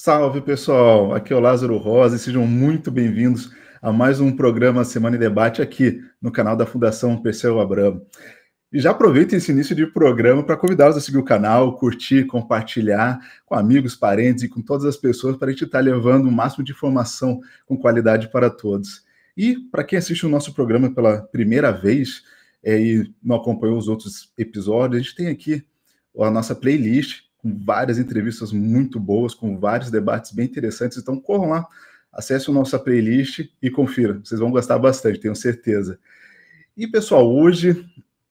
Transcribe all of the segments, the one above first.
Salve, pessoal! Aqui é o Lázaro Rosa e sejam muito bem-vindos a mais um programa Semana em Debate aqui no canal da Fundação Perseu Abramo. E já aproveita esse início de programa para convidá-los a seguir o canal, curtir, compartilhar com amigos, parentes e com todas as pessoas para a gente estar levando o máximo de informação com qualidade para todos. E para quem assiste o nosso programa pela primeira vez e não acompanhou os outros episódios, a gente tem aqui a nossa playlist com várias entrevistas muito boas, com vários debates bem interessantes. Então corram lá, acessem a nossa playlist e confiram. Vocês vão gostar bastante, tenho certeza. E, pessoal, hoje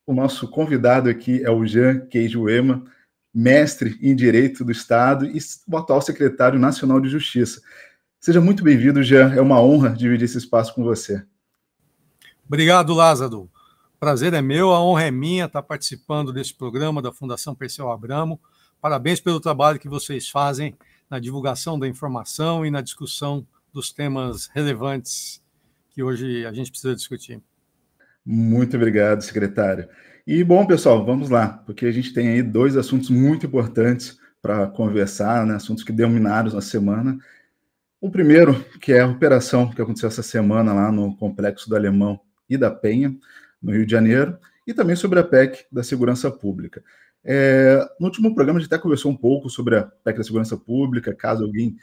o nosso convidado aqui é o Jean Queijo-Ema, mestre em Direito do Estado e o atual secretário nacional de Justiça. Seja muito bem-vindo, Jean. É uma honra dividir esse espaço com você. Obrigado, Lázaro. O prazer é meu, a honra é minha estar participando desse programa da Fundação Perseu Abramo. Parabéns pelo trabalho que vocês fazem na divulgação da informação e na discussão dos temas relevantes que hoje a gente precisa discutir. Muito obrigado, secretário. E, bom, pessoal, vamos lá, porque a gente tem aí dois assuntos muito importantes para conversar, né, assuntos que dominaram a semana. O primeiro, que é a operação que aconteceu essa semana lá no Complexo do Alemão e da Penha, no Rio de Janeiro, e também sobre a PEC da Segurança Pública. No último programa a gente até conversou um pouco sobre a PEC da Segurança Pública, caso alguém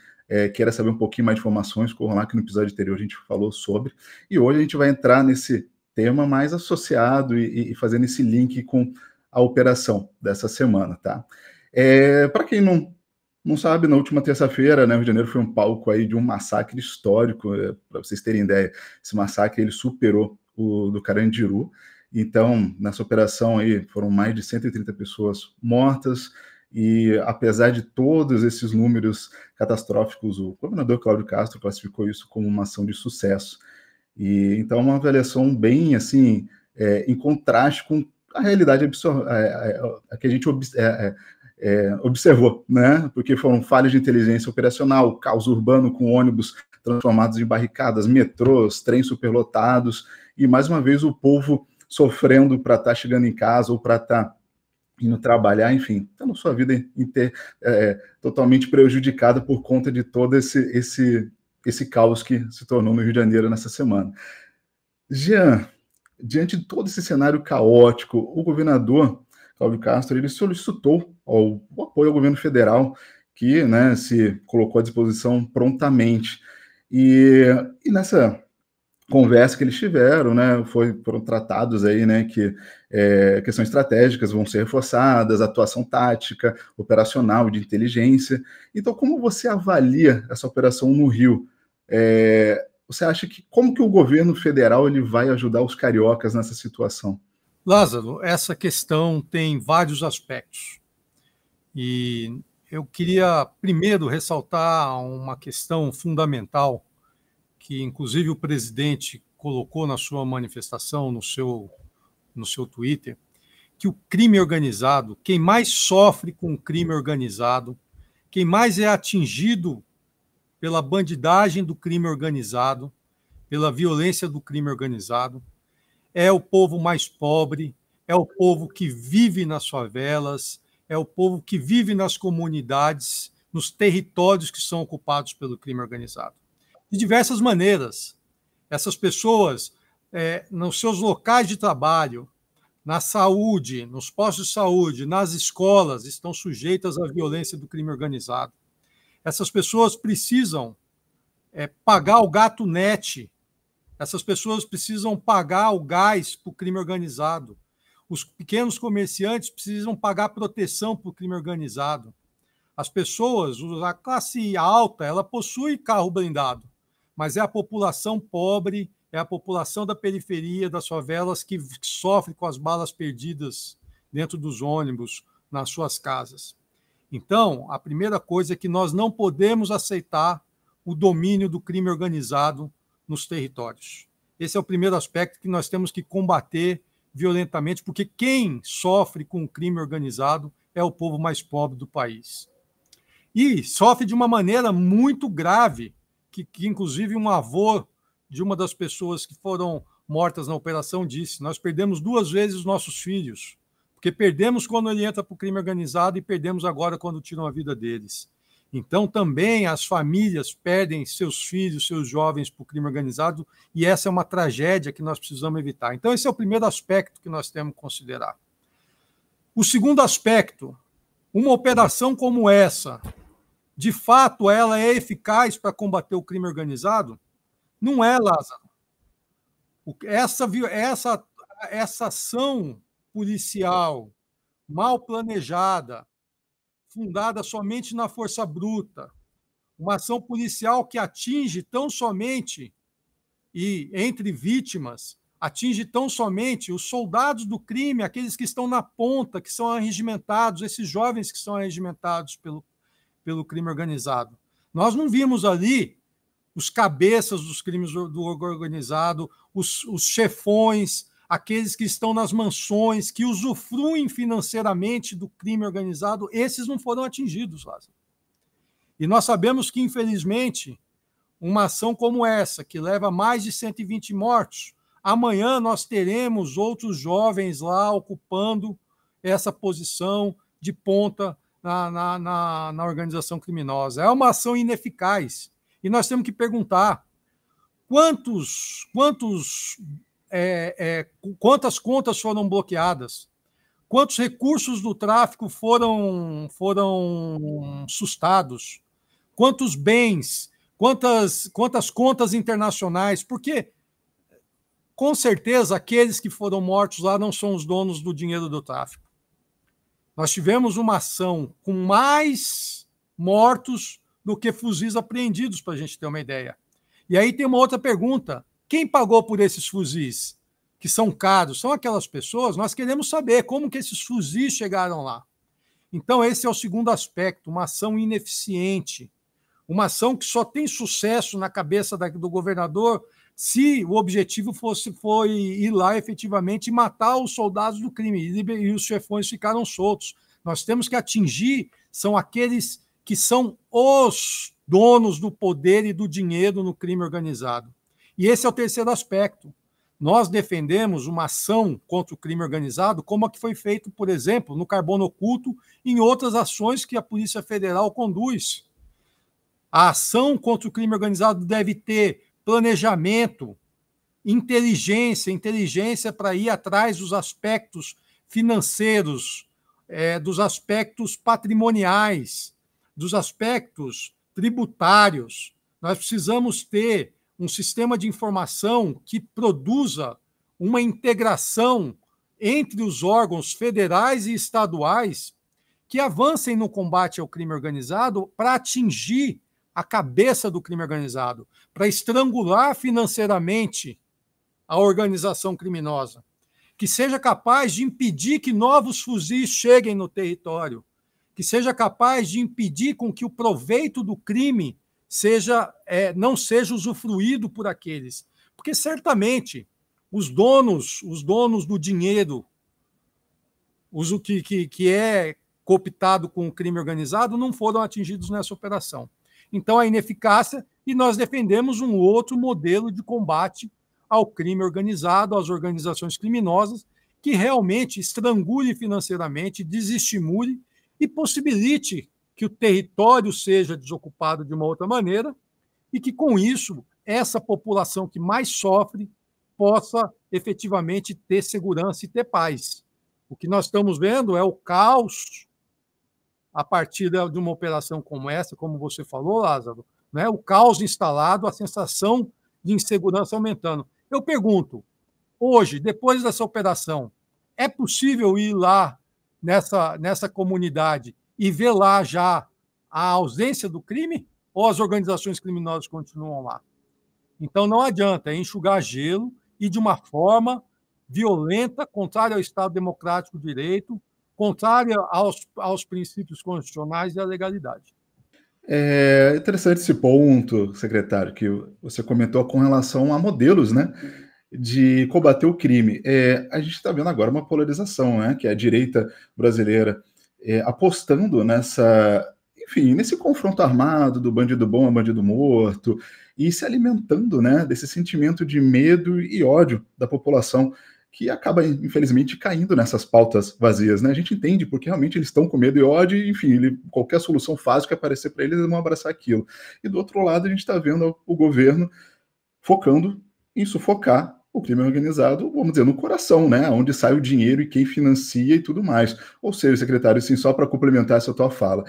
queira saber um pouquinho mais de informações, corram lá que no episódio anterior a gente falou sobre, e hoje a gente vai entrar nesse tema mais associado e fazendo esse link com a operação dessa semana, tá? Para quem não sabe, na última terça-feira, né, o Rio de Janeiro foi um palco aí de um massacre histórico, para vocês terem ideia, esse massacre ele superou o do Carandiru. Então, nessa operação aí, foram mais de 130 pessoas mortas, e apesar de todos esses números catastróficos, o governador Cláudio Castro classificou isso como uma ação de sucesso. E então, uma avaliação bem, assim, em contraste com a realidade que a gente observou, né? Porque foram falhas de inteligência operacional, caos urbano com ônibus transformados em barricadas, metrôs, trens superlotados, e mais uma vez o povo sofrendo para estar chegando em casa ou para estar indo trabalhar, enfim, tendo sua vida totalmente prejudicada por conta de todo esse caos que se tornou no Rio de Janeiro nessa semana. Jean, diante de todo esse cenário caótico, o governador Cláudio Castro ele solicitou o apoio ao governo federal, que, né, se colocou à disposição prontamente. E nessa conversa que eles tiveram, né, foram tratados aí, né, que questões estratégicas vão ser reforçadas, atuação tática, operacional, de inteligência. Então, como você avalia essa operação no Rio? Você acha como que o governo federal ele vai ajudar os cariocas nessa situação? Lázaro, essa questão tem vários aspectos. E eu queria primeiro ressaltar uma questão fundamental que, inclusive, o presidente colocou na sua manifestação, no seu Twitter, que o crime organizado, quem mais sofre com o crime organizado, quem mais é atingido pela bandidagem do crime organizado, pela violência do crime organizado, é o povo mais pobre, é o povo que vive nas favelas, é o povo que vive nas comunidades, nos territórios que são ocupados pelo crime organizado. De diversas maneiras. Essas pessoas, nos seus locais de trabalho, na saúde, nos postos de saúde, nas escolas, estão sujeitas à violência do crime organizado. Essas pessoas precisam pagar o gato net. Essas pessoas precisam pagar o gás para o crime organizado. Os pequenos comerciantes precisam pagar proteção para o crime organizado. As pessoas, a classe alta, ela possui carro blindado, mas é a população pobre, é a população da periferia, das favelas, que sofre com as balas perdidas dentro dos ônibus, nas suas casas. Então, a primeira coisa é que nós não podemos aceitar o domínio do crime organizado nos territórios. Esse é o primeiro aspecto que nós temos que combater violentamente, porque quem sofre com o crime organizado é o povo mais pobre do país. E sofre de uma maneira muito grave, que inclusive um avô de uma das pessoas que foram mortas na operação disse: nós perdemos 2 vezes os nossos filhos, porque perdemos quando ele entra para o crime organizado e perdemos agora quando tiram a vida deles. Então, também as famílias perdem seus filhos, seus jovens para o crime organizado, e essa é uma tragédia que nós precisamos evitar. Então, esse é o primeiro aspecto que nós temos que considerar. O segundo aspecto, uma operação como essa, de fato, ela é eficaz para combater o crime organizado? Não é, Lázaro. Essa ação policial mal planejada, fundada somente na força bruta, uma ação policial que atinge tão somente, e entre vítimas, atinge tão somente os soldados do crime, aqueles que estão na ponta, que são arregimentados, esses jovens que são arregimentados pelo crime organizado. Nós não vimos ali os cabeças dos crimes do organizado, os chefões, aqueles que estão nas mansões, que usufruem financeiramente do crime organizado, esses não foram atingidos, Lázaro. E nós sabemos que, infelizmente, uma ação como essa, que leva mais de 120 mortos, amanhã nós teremos outros jovens lá ocupando essa posição de ponta na organização criminosa. É uma ação ineficaz. E nós temos que perguntar quantas contas foram bloqueadas, quantos recursos do tráfico foram sustados, quantos bens, quantas contas internacionais, porque, com certeza, aqueles que foram mortos lá não são os donos do dinheiro do tráfico. Nós tivemos uma ação com mais mortos do que fuzis apreendidos, para a gente ter uma ideia. E aí tem uma outra pergunta. Quem pagou por esses fuzis, que são caros? São aquelas pessoas? Nós queremos saber como que esses fuzis chegaram lá. Então, esse é o segundo aspecto, uma ação ineficiente, uma ação que só tem sucesso na cabeça do governador se o objetivo foi ir lá efetivamente e matar os soldados do crime, e os chefões ficaram soltos. Nós temos que atingir, são aqueles que são os donos do poder e do dinheiro no crime organizado. E esse é o terceiro aspecto. Nós defendemos uma ação contra o crime organizado, como a que foi feita, por exemplo, no carbono oculto e em outras ações que a Polícia Federal conduz. A ação contra o crime organizado deve ter planejamento, inteligência para ir atrás dos aspectos financeiros, dos aspectos patrimoniais, dos aspectos tributários. Nós precisamos ter um sistema de informação que produza uma integração entre os órgãos federais e estaduais que avancem no combate ao crime organizado para atingir a cabeça do crime organizado, para estrangular financeiramente a organização criminosa, que seja capaz de impedir que novos fuzis cheguem no território, que seja capaz de impedir com que o proveito do crime não seja usufruído por aqueles. Porque certamente os donos do dinheiro, que é cooptado com o crime organizado, não foram atingidos nessa operação. Então, a ineficácia, e nós defendemos um outro modelo de combate ao crime organizado, às organizações criminosas, que realmente estrangule financeiramente, desestimule e possibilite que o território seja desocupado de uma outra maneira e que, com isso, essa população que mais sofre possa efetivamente ter segurança e ter paz. O que nós estamos vendo é o caos a partir de uma operação como essa, como você falou, Lázaro, né? O caos instalado, a sensação de insegurança aumentando. Eu pergunto, hoje, depois dessa operação, é possível ir lá nessa comunidade e ver lá já a ausência do crime? Ou as organizações criminosas continuam lá? Então, não adianta, é enxugar gelo e de uma forma violenta, contrária ao Estado Democrático de Direito, contrária aos princípios constitucionais e à legalidade. É interessante esse ponto, secretário, que você comentou com relação a modelos, né, de combater o crime. A gente está vendo agora uma polarização, né, que é a direita brasileira apostando nesse confronto armado do bandido bom a bandido morto e se alimentando, né, desse sentimento de medo e ódio da população. que acaba, infelizmente, caindo nessas pautas vazias, né? A gente entende porque realmente eles estão com medo e ódio, e, enfim, qualquer solução fácil que aparecer para eles, eles vão abraçar aquilo. E do outro lado, a gente está vendo o governo focando em sufocar o crime organizado, vamos dizer, no coração, né? Onde sai o dinheiro e quem financia e tudo mais. Ou seja, secretário, assim, só para complementar essa tua fala,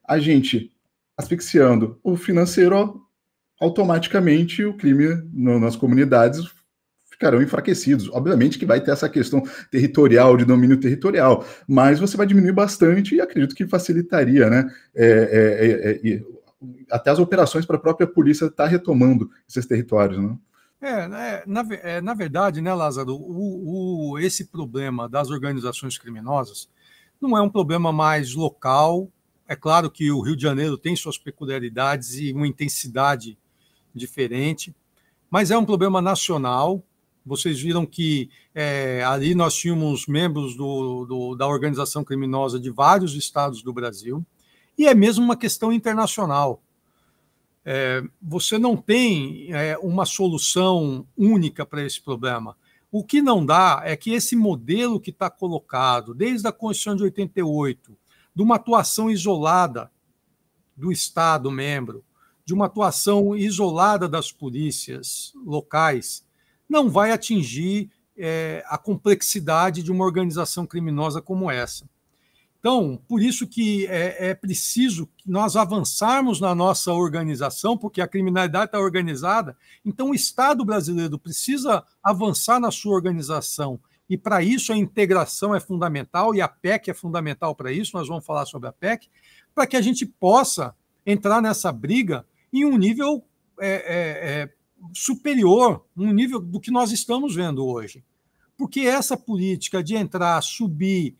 a gente asfixiando o financeiro, automaticamente o crime nas comunidades ficarão enfraquecidos. Obviamente que vai ter essa questão territorial, de domínio territorial, mas você vai diminuir bastante e acredito que facilitaria, né? Até as operações para a própria polícia estar retomando esses territórios, né? Na verdade, né, Lázaro, esse problema das organizações criminosas não é um problema mais local. É claro que o Rio de Janeiro tem suas peculiaridades e uma intensidade diferente, mas é um problema nacional. Vocês viram que ali nós tínhamos membros da organização criminosa de vários estados do Brasil, e é mesmo uma questão internacional. Você não tem uma solução única para esse problema. O que não dá é que esse modelo que está colocado desde a Constituição de 88, de uma atuação isolada do Estado membro, de uma atuação isolada das polícias locais, não vai atingir a complexidade de uma organização criminosa como essa. Então, por isso que é preciso que nós avançarmos na nossa organização, porque a criminalidade está organizada, então o Estado brasileiro precisa avançar na sua organização, e para isso a integração é fundamental, e a PEC é fundamental para isso, nós vamos falar sobre a PEC, para que a gente possa entrar nessa briga em um nível superior, um nível do que nós estamos vendo hoje. Porque essa política de entrar, subir,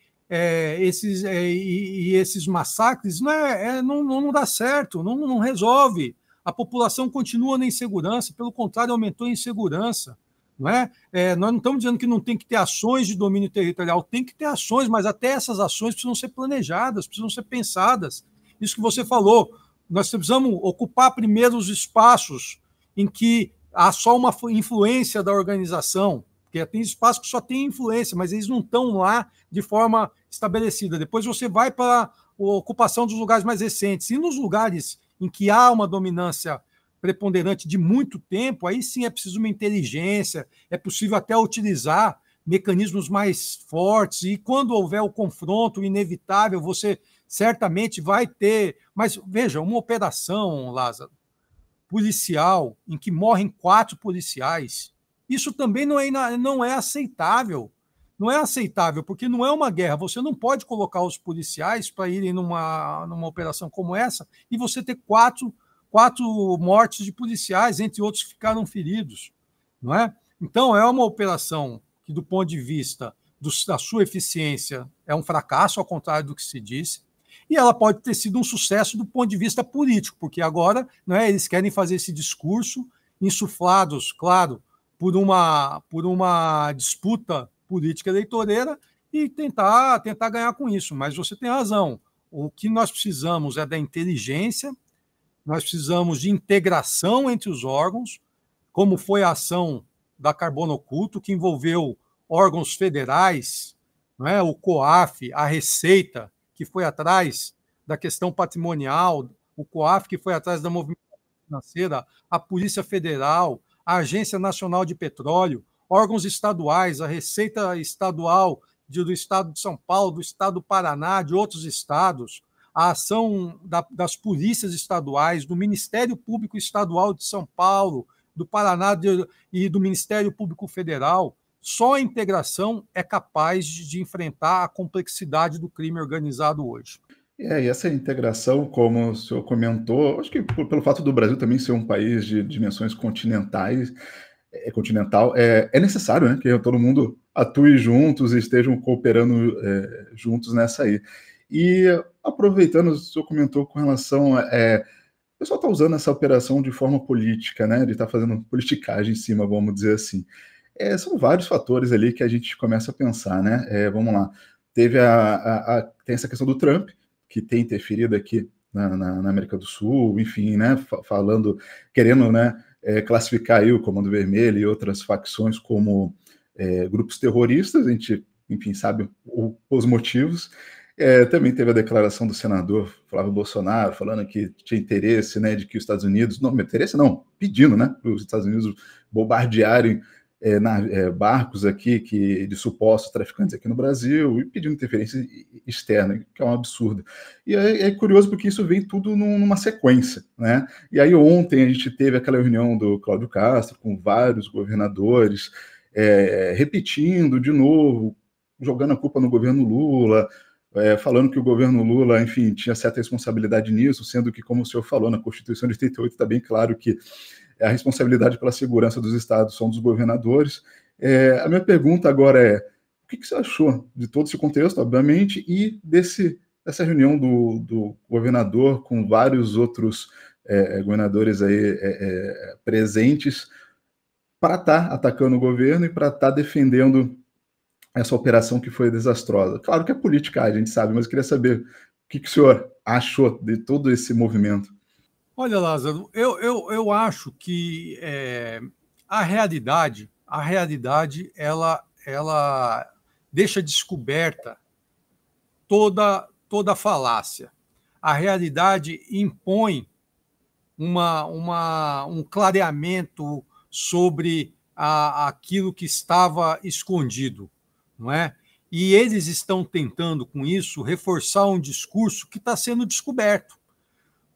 esses massacres não dá certo, não resolve. A população continua na insegurança, pelo contrário, aumentou a insegurança. Não é? Nós não estamos dizendo que não tem que ter ações de domínio territorial, tem que ter ações, mas até essas ações precisam ser planejadas, precisam ser pensadas. Isso que você falou, nós precisamos ocupar primeiro os espaços em que há só uma influência da organização, porque tem espaços que só tem influência, mas eles não estão lá de forma estabelecida. Depois você vai para a ocupação dos lugares mais recentes. E nos lugares em que há uma dominância preponderante de muito tempo, aí sim é preciso uma inteligência, é possível até utilizar mecanismos mais fortes, e quando houver o confronto inevitável, você certamente vai ter... Mas, veja, uma operação, Lázaro, policial, em que morrem 4 policiais, isso também não é aceitável. Não é aceitável, porque não é uma guerra. Você não pode colocar os policiais para irem numa operação como essa e você ter 4 mortes de policiais, entre outros que ficaram feridos. Não é? Então, é uma operação que, do ponto de vista da sua eficiência, é um fracasso, ao contrário do que se disse, e ela pode ter sido um sucesso do ponto de vista político, porque agora, não é, eles querem fazer esse discurso, insuflados, claro, por uma disputa política eleitoreira, e tentar ganhar com isso. Mas você tem razão. O que nós precisamos é da inteligência, nós precisamos de integração entre os órgãos, como foi a ação da Carbono Oculto, que envolveu órgãos federais, não é? O COAF, a Receita, que foi atrás da questão patrimonial, o COAF, que foi atrás da movimentação financeira, a Polícia Federal, a Agência Nacional de Petróleo, órgãos estaduais, a Receita Estadual do Estado de São Paulo, do Estado do Paraná, de outros estados, a ação das polícias estaduais, do Ministério Público Estadual de São Paulo, do Paraná e do Ministério Público Federal. Só a integração é capaz de enfrentar a complexidade do crime organizado hoje. E essa integração, como o senhor comentou, acho que pelo fato do Brasil também ser um país de dimensões continental, é necessário, né, que todo mundo atue juntos e estejam cooperando juntos nessa aí. E aproveitando, o senhor comentou com relação o pessoal está usando essa operação de forma política, né, de estar fazendo politicagem em cima, vamos dizer assim. São vários fatores ali que a gente começa a pensar, né? Vamos lá. Tem essa questão do Trump, que tem interferido aqui na América do Sul, enfim, né? Querendo, né, classificar aí o Comando Vermelho e outras facções como grupos terroristas, a gente, enfim, sabe os motivos. Também teve a declaração do senador Flávio Bolsonaro falando que tinha interesse, né, de que os Estados Unidos, não, interesse não, pedindo, né, para os Estados Unidos bombardearem barcos aqui de supostos traficantes aqui no Brasil e pedindo interferência externa, que é um absurdo. E é curioso porque isso vem tudo numa sequência, né? E aí ontem a gente teve aquela reunião do Cláudio Castro com vários governadores repetindo de novo, jogando a culpa no governo Lula, falando que o governo Lula, enfim, tinha certa responsabilidade nisso, sendo que, como o senhor falou, na Constituição de 88 está bem claro que a responsabilidade pela segurança dos estados são dos governadores. A minha pergunta agora o que você achou de todo esse contexto, obviamente, e dessa reunião do governador com vários outros governadores aí presentes para estar atacando o governo e para estar defendendo essa operação que foi desastrosa? Claro que é política, a gente sabe, mas eu queria saber o que o senhor achou de todo esse movimento. Olha, Lázaro, eu acho que a realidade ela deixa descoberta toda falácia. A realidade impõe um clareamento sobre aquilo que estava escondido, não é? E eles estão tentando, com isso, reforçar um discurso que está sendo descoberto.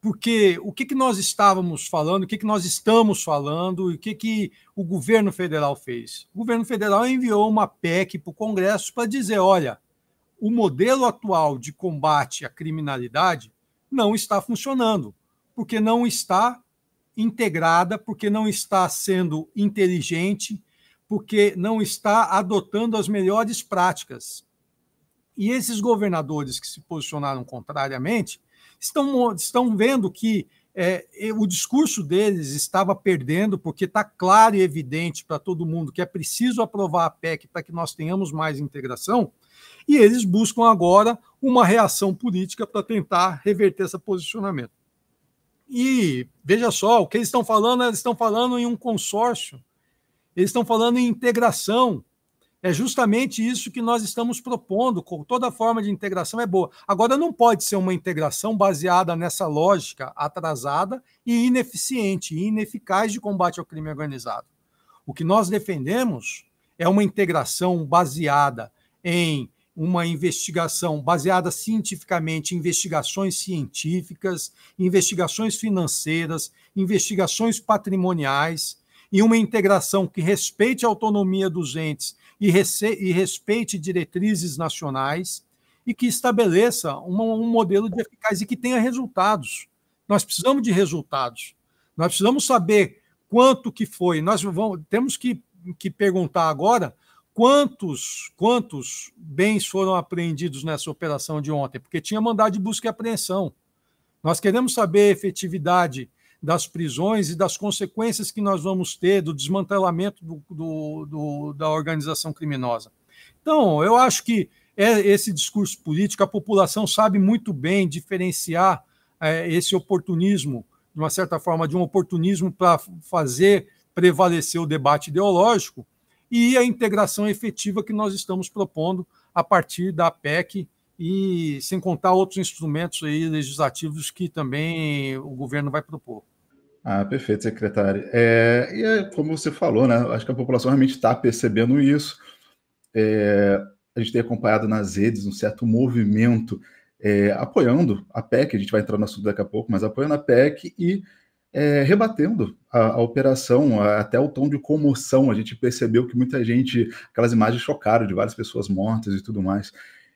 Porque o que nós estávamos falando, o que nós estamos falando, e o que o governo federal fez? O governo federal enviou uma PEC para o Congresso para dizer, olha, o modelo atual de combate à criminalidade não está funcionando, porque não está integrada, porque não está sendo inteligente, porque não está adotando as melhores práticas. E esses governadores que se posicionaram contrariamente estão vendo que o discurso deles estava perdendo, porque está claro e evidente para todo mundo que é preciso aprovar a PEC para que nós tenhamos mais integração, e eles buscam agora uma reação política para tentar reverter esse posicionamento. E veja só, o que eles estão falando em um consórcio, eles estão falando em integração. É justamente isso que nós estamos propondo. Toda forma de integração é boa. Agora, não pode ser uma integração baseada nessa lógica atrasada e ineficiente e ineficaz de combate ao crime organizado. O que nós defendemos é uma integração baseada em uma investigação baseada cientificamente em investigações científicas, investigações financeiras, investigações patrimoniais, e uma integração que respeite a autonomia dos entes e respeite diretrizes nacionais e que estabeleça um modelo de eficácia e que tenha resultados. Nós precisamos de resultados. Nós precisamos saber quanto que foi. Temos que perguntar agora quantos bens foram apreendidos nessa operação de ontem, porque tinha mandado de busca e apreensão. Nós queremos saber a efetividade das prisões e das consequências que nós vamos ter do desmantelamento da organização criminosa. Então, eu acho que esse discurso político, a população sabe muito bem diferenciar esse oportunismo, de uma certa forma, de um oportunismo para fazer prevalecer o debate ideológico e a integração efetiva que nós estamos propondo a partir da PEC e sem contar outros instrumentos aí legislativos que também o governo vai propor. Perfeito, secretário. Como você falou, né? Acho que a população realmente está percebendo isso. A gente tem acompanhado nas redes um certo movimento apoiando a PEC, a gente vai entrar no assunto daqui a pouco, mas apoiando a PEC e rebatendo a operação, até o tom de comoção. A gente percebeu que muita gente, aquelas imagens chocaram de várias pessoas mortas e tudo mais.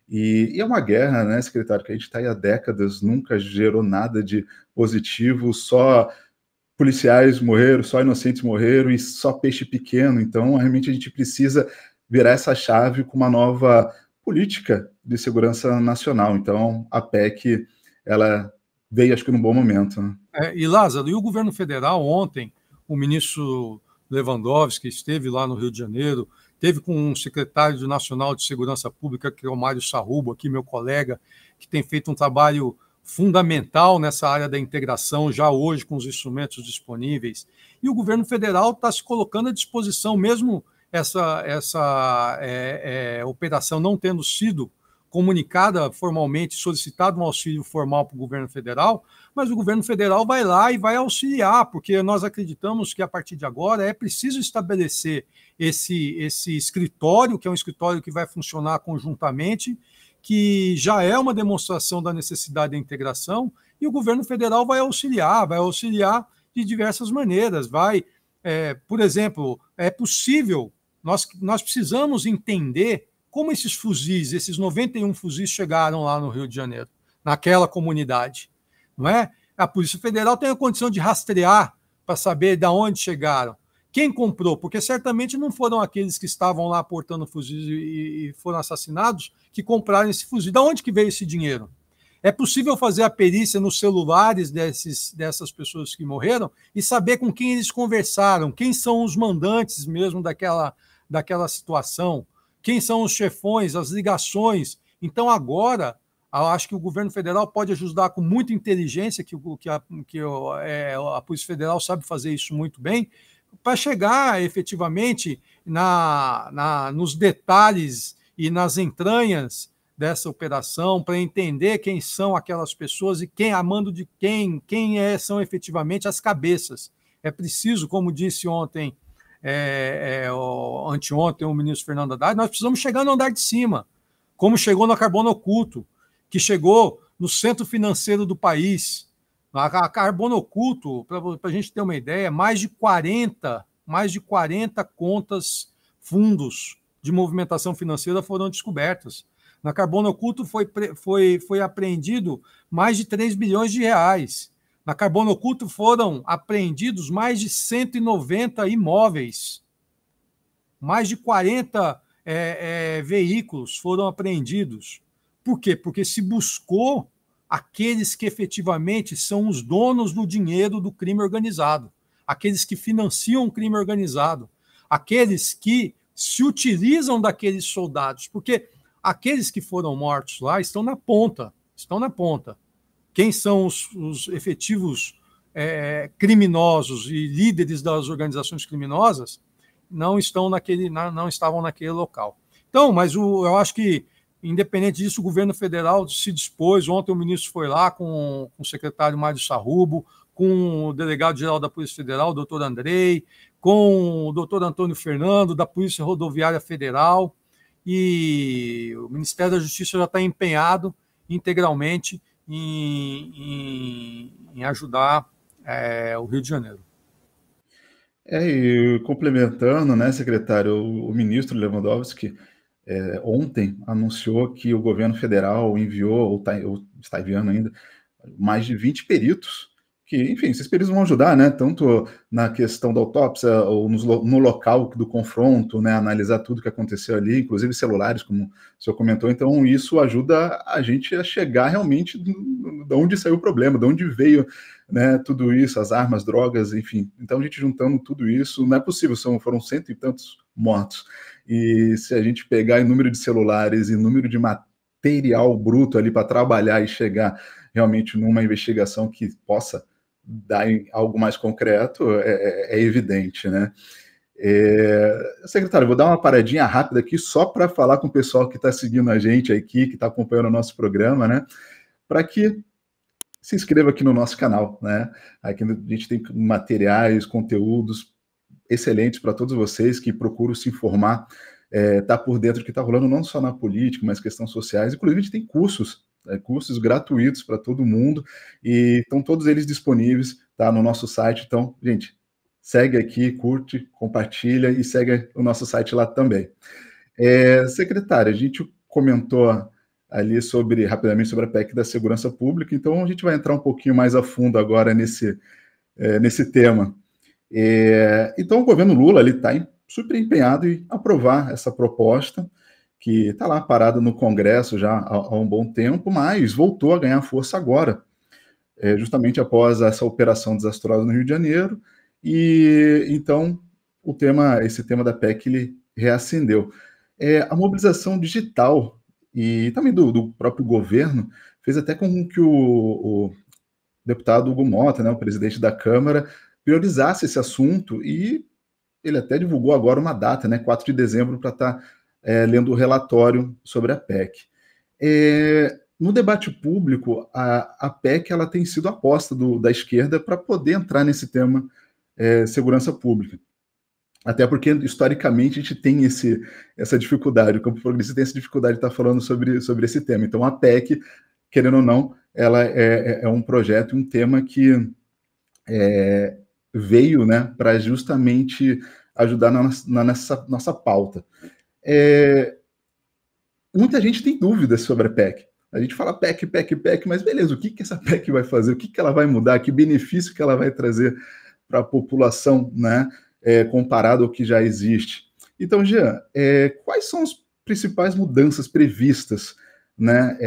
E é uma guerra, né, secretário, que a gente está aí há décadas, nunca gerou nada de positivo, só policiais morreram, só inocentes morreram e só peixe pequeno. Então, realmente, a gente precisa virar essa chave com uma nova política de segurança nacional. Então, a PEC, ela veio, acho que, num bom momento. Né? E, Lázaro, e o governo federal ontem, o ministro Lewandowski esteve lá no Rio de Janeiro, teve com o secretário nacional de Segurança Pública, que é o Mário Sarrubo, aqui meu colega, que tem feito um trabalho fundamental nessa área da integração, já hoje com os instrumentos disponíveis. E o governo federal está se colocando à disposição, mesmo essa operação não tendo sido comunicada formalmente, solicitado um auxílio formal para o governo federal, mas o governo federal vai lá e vai auxiliar, porque nós acreditamos que a partir de agora é preciso estabelecer esse escritório, que é um escritório que vai funcionar conjuntamente, que já é uma demonstração da necessidade da integração, e o governo federal vai auxiliar de diversas maneiras. Por exemplo, é possível, nós precisamos entender como esses fuzis, esses 91 fuzis chegaram lá no Rio de Janeiro, naquela comunidade, não é? A Polícia Federal tem a condição de rastrear para saber de onde chegaram. Quem comprou? Porque certamente não foram aqueles que estavam lá portando fuzis e foram assassinados que compraram esse fuzil. De onde que veio esse dinheiro? É possível fazer a perícia nos celulares dessas pessoas que morreram e saber com quem eles conversaram, quem são os mandantes mesmo daquela situação, quem são os chefões, as ligações. Então, agora, eu acho que o governo federal pode ajudar com muita inteligência, que a Polícia Federal sabe fazer isso muito bem, para chegar efetivamente nos detalhes e nas entranhas dessa operação, para entender quem são aquelas pessoas e a mando de quem são efetivamente as cabeças. É preciso, como disse ontem, anteontem, o ministro Fernando Haddad, nós precisamos chegar no andar de cima, como chegou no Carbono Oculto, que chegou no centro financeiro do país. A Carbono Oculto, para a gente ter uma ideia, mais de 40 contas, fundos de movimentação financeira foram descobertas. Na Carbono Oculto foi apreendido mais de 3 bilhões de reais. Na Carbono Oculto foram apreendidos mais de 190 imóveis. Mais de 40 veículos foram apreendidos. Por quê? Porque se buscou aqueles que efetivamente são os donos do dinheiro do crime organizado, aqueles que financiam o crime organizado, aqueles que se utilizam daqueles soldados, porque aqueles que foram mortos lá estão na ponta. Quem são os efetivos criminosos e líderes das organizações criminosas não estavam naquele local. Então, mas eu acho que, independente disso, o governo federal se dispôs. Ontem o ministro foi lá com o secretário Mário Sarrubo, com o delegado-geral da Polícia Federal, o doutor Andrei, com o doutor Antônio Fernando, da Polícia Rodoviária Federal, e o Ministério da Justiça já está empenhado integralmente em ajudar o Rio de Janeiro. E complementando, né, secretário, o ministro Lewandowski ontem anunciou que o governo federal enviou, ou está enviando ainda, mais de 20 peritos, que, enfim, esses peritos vão ajudar, né, tanto na questão da autópsia, ou no local do confronto, né, analisar tudo que aconteceu ali, inclusive celulares, como o senhor comentou. Então isso ajuda a gente a chegar realmente de onde saiu o problema, de onde veio, né, tudo isso, as armas, drogas, enfim. Então a gente juntando tudo isso, não é possível, foram 100 e tantos mortos. E se a gente pegar em número de celulares e número de material bruto ali para trabalhar e chegar realmente numa investigação que possa dar em algo mais concreto, é evidente, né? Secretário, vou dar uma paradinha rápida aqui só para falar com o pessoal que está seguindo a gente aqui, que está acompanhando o nosso programa, né? Para que se inscreva aqui no nosso canal, né? Aqui a gente tem materiais, conteúdos excelentes para todos vocês que procuram se informar, tá por dentro do que está rolando, não só na política, mas questões sociais. Inclusive, a gente tem cursos gratuitos para todo mundo, e estão todos eles disponíveis, tá, no nosso site. Então, gente, segue aqui, curte, compartilha e segue o nosso site lá também. Secretário, a gente comentou ali rapidamente sobre a PEC da segurança pública, então a gente vai entrar um pouquinho mais a fundo agora nesse tema. Então o governo Lula está super empenhado em aprovar essa proposta, que está lá parada no Congresso já há um bom tempo, mas voltou a ganhar força agora, justamente após essa operação desastrosa no Rio de Janeiro, e então esse tema da PEC ele reacendeu. A mobilização digital e também do próprio governo fez até com que o deputado Hugo Mota, né, o presidente da Câmara, priorizasse esse assunto e ele até divulgou agora uma data, né, 4 de dezembro, para estar lendo o relatório sobre a PEC. No debate público, a PEC ela tem sido aposta da esquerda para poder entrar nesse tema segurança pública. Até porque, historicamente, a gente tem essa dificuldade, o campo progressista tem essa dificuldade de estar falando sobre esse tema. Então, a PEC, querendo ou não, ela é um projeto, um tema que veio, né, para justamente ajudar nessa nossa pauta. Muita gente tem dúvidas sobre a PEC. A gente fala PEC, mas beleza, o que essa PEC vai fazer? O que ela vai mudar? Que benefício que ela vai trazer para a população, né, comparado ao que já existe? Então, Jean, quais são as principais mudanças previstas, né,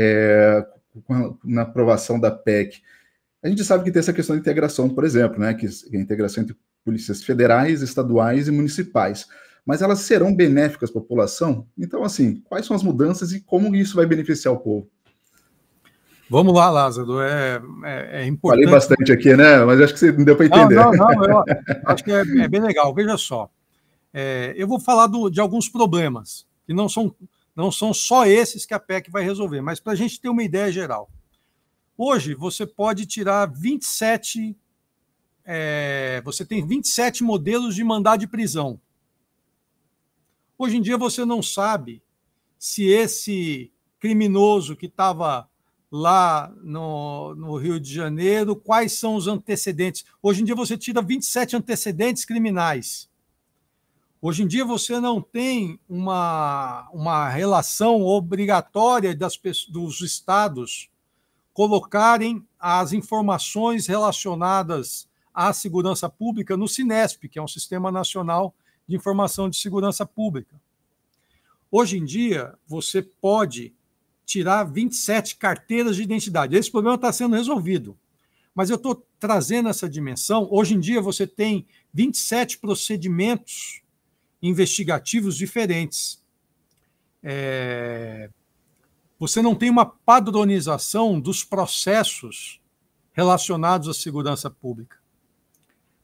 na aprovação da PEC? A gente sabe que tem essa questão de integração, por exemplo, né, que é a integração entre polícias federais, estaduais e municipais. Mas elas serão benéficas para a população? Então, assim, quais são as mudanças e como isso vai beneficiar o povo? Vamos lá, Lázaro. É importante. Falei bastante aqui, né? Mas acho que você não deu para entender. Não, eu acho que é bem legal. Veja só. Eu vou falar de alguns problemas, que não são só esses que a PEC vai resolver, mas para a gente ter uma ideia geral. Hoje, você pode tirar 27. Você tem 27 modelos de mandado de prisão. Hoje em dia, você não sabe se esse criminoso que estava lá no Rio de Janeiro, quais são os antecedentes. Hoje em dia, você tira 27 antecedentes criminais. Hoje em dia, você não tem uma relação obrigatória dos estados colocarem as informações relacionadas à segurança pública no Sinesp, que é um Sistema Nacional de Informação de Segurança Pública. Hoje em dia, você pode tirar 27 carteiras de identidade. Esse problema está sendo resolvido. Mas eu estou trazendo essa dimensão. Hoje em dia, você tem 27 procedimentos investigativos diferentes. Você não tem uma padronização dos processos relacionados à segurança pública.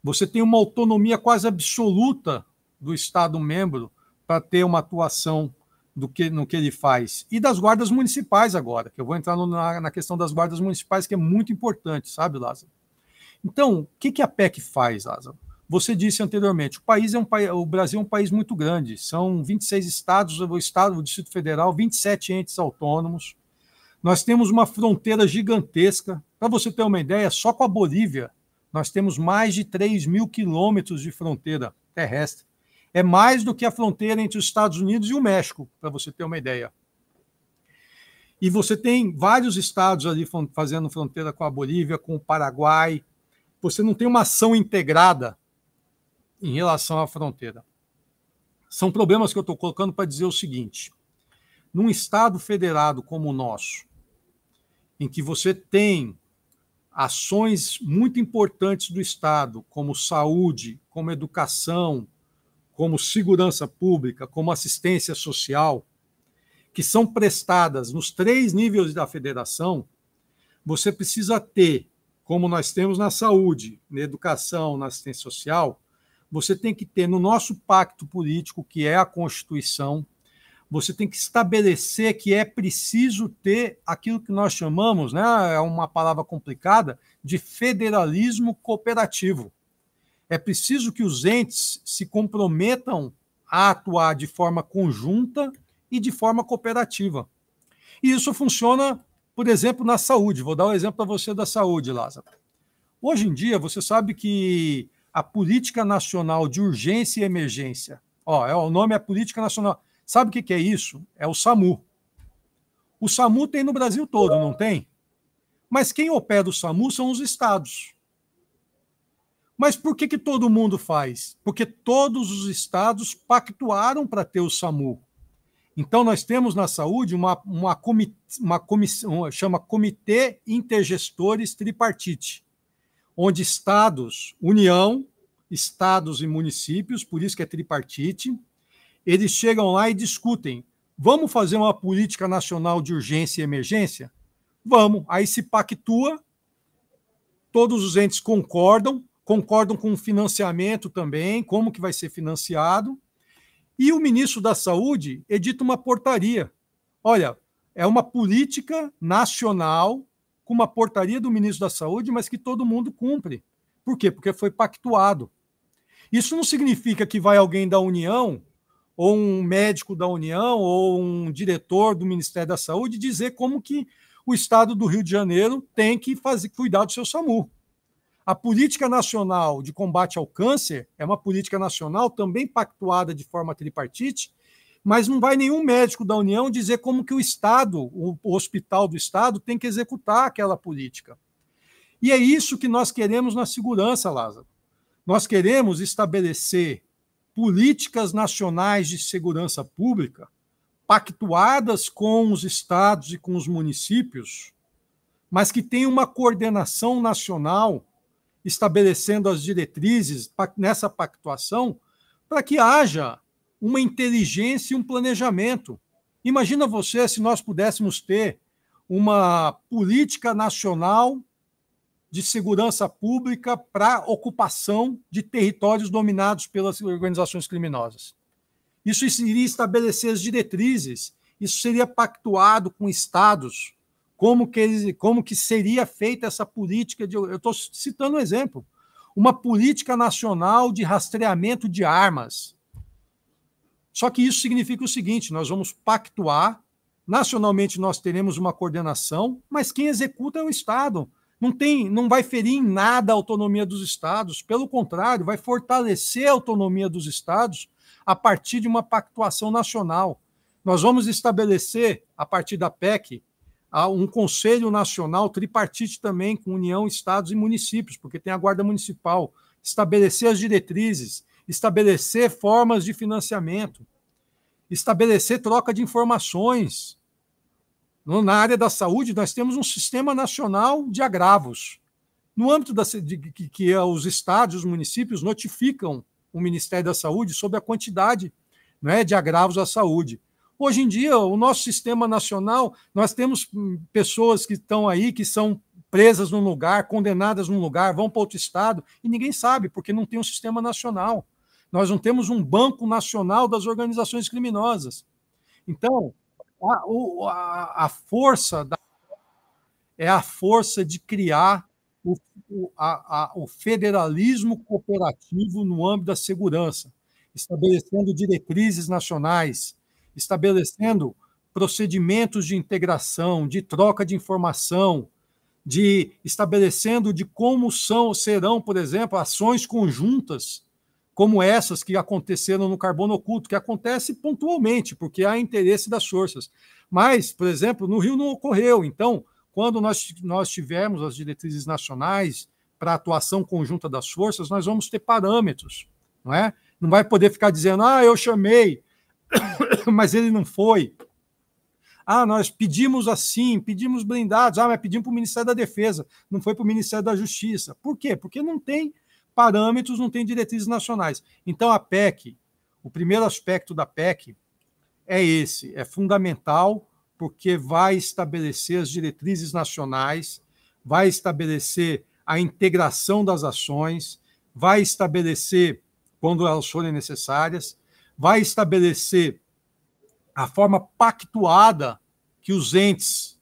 Você tem uma autonomia quase absoluta do Estado-membro para ter uma atuação no que ele faz. E das guardas municipais agora, que eu vou entrar na questão das guardas municipais, que é muito importante, sabe, Lázaro? Então, o que a PEC faz, Lázaro? Você disse anteriormente, o Brasil é um país muito grande, são 26 estados, o Distrito Federal, 27 entes autônomos. Nós temos uma fronteira gigantesca. Para você ter uma ideia, só com a Bolívia, nós temos mais de 3.000 quilômetros de fronteira terrestre. É mais do que a fronteira entre os Estados Unidos e o México, para você ter uma ideia. E você tem vários estados ali fazendo fronteira com a Bolívia, com o Paraguai. Você não tem uma ação integrada em relação à fronteira. São problemas que eu estou colocando para dizer o seguinte: num Estado federado como o nosso, em que você tem ações muito importantes do Estado, como saúde, como educação, como segurança pública, como assistência social, que são prestadas nos 3 níveis da federação, você precisa ter, como nós temos na saúde, na educação, na assistência social, você tem que ter no nosso pacto político, que é a Constituição, você tem que estabelecer que é preciso ter aquilo que nós chamamos, né, é uma palavra complicada, de federalismo cooperativo. É preciso que os entes se comprometam a atuar de forma conjunta e de forma cooperativa. E isso funciona, por exemplo, na saúde. Vou dar um exemplo para você da saúde, Lázaro. Hoje em dia, você sabe que a Política Nacional de Urgência e Emergência, o nome é Política Nacional. Sabe o que é isso? É o SAMU. O SAMU tem no Brasil todo, não tem? Mas quem opera o SAMU são os estados. Mas por que todo mundo faz? Porque todos os estados pactuaram para ter o SAMU. Então, nós temos na saúde uma comissão, chama Comitê Intergestores Tripartite, onde estados, União, estados e municípios, por isso que é tripartite, eles chegam lá e discutem: vamos fazer uma política nacional de urgência e emergência? Vamos. Aí se pactua, todos os entes concordam concordam com o financiamento também, como que vai ser financiado, e o ministro da Saúde edita uma portaria. Olha, é uma política nacional com uma portaria do ministro da Saúde, mas que todo mundo cumpre. Por quê? Porque foi pactuado. Isso não significa que vai alguém da União, ou um médico da União, ou um diretor do Ministério da Saúde dizer como que o Estado do Rio de Janeiro tem que cuidar do seu SAMU. A Política Nacional de Combate ao Câncer é uma política nacional também pactuada de forma tripartite, mas não vai nenhum médico da União dizer como que o Estado, o hospital do Estado, tem que executar aquela política. E é isso que nós queremos na segurança, Lázaro. Nós queremos estabelecer políticas nacionais de segurança pública pactuadas com os estados e com os municípios, mas que tenham uma coordenação nacional estabelecendo as diretrizes nessa pactuação para que haja uma inteligência e um planejamento. Imagina você se nós pudéssemos ter uma política nacional de segurança pública para ocupação de territórios dominados pelas organizações criminosas. Isso iria estabelecer as diretrizes, isso seria pactuado com estados, como que seria feita essa política. Eu estou citando um exemplo, uma política nacional de rastreamento de armas. Só que isso significa o seguinte, nós vamos pactuar, nacionalmente nós teremos uma coordenação, mas quem executa é o Estado. Não vai ferir em nada a autonomia dos estados, pelo contrário, vai fortalecer a autonomia dos estados a partir de uma pactuação nacional. Nós vamos estabelecer, a partir da PEC, um Conselho Nacional tripartite também, com União, Estados e municípios, porque tem a Guarda Municipal, estabelecer as diretrizes, estabelecer formas de financiamento, estabelecer troca de informações. Na área da saúde, nós temos um sistema nacional de agravos. No âmbito que os estados e os municípios notificam o Ministério da Saúde sobre a quantidade, né, de agravos à saúde. Hoje em dia, o nosso sistema nacional, nós temos pessoas que estão aí, que são presas num lugar, condenadas num lugar, vão para outro estado, e ninguém sabe, porque não tem um sistema nacional. Nós não temos um banco nacional das organizações criminosas. Então, a força é a força de criar o federalismo cooperativo no âmbito da segurança, estabelecendo diretrizes nacionais, estabelecendo procedimentos de integração, de troca de informação, estabelecendo de como serão, por exemplo, ações conjuntas, como essas que aconteceram no Carbono Oculto, que acontece pontualmente, porque há interesse das forças. Mas, por exemplo, no Rio não ocorreu. Então, quando nós tivermos as diretrizes nacionais para a atuação conjunta das forças, nós vamos ter parâmetros, não é? Não vai poder ficar dizendo, eu chamei, mas ele não foi. Nós pedimos assim, pedimos blindados, mas pedimos para o Ministério da Defesa, não foi para o Ministério da Justiça. Por quê? Porque não tem parâmetros, não tem diretrizes nacionais. Então, a PEC, o primeiro aspecto da PEC é esse, é fundamental, porque vai estabelecer as diretrizes nacionais, vai estabelecer a integração das ações, vai estabelecer, quando elas forem necessárias, vai estabelecer a forma pactuada que os entes,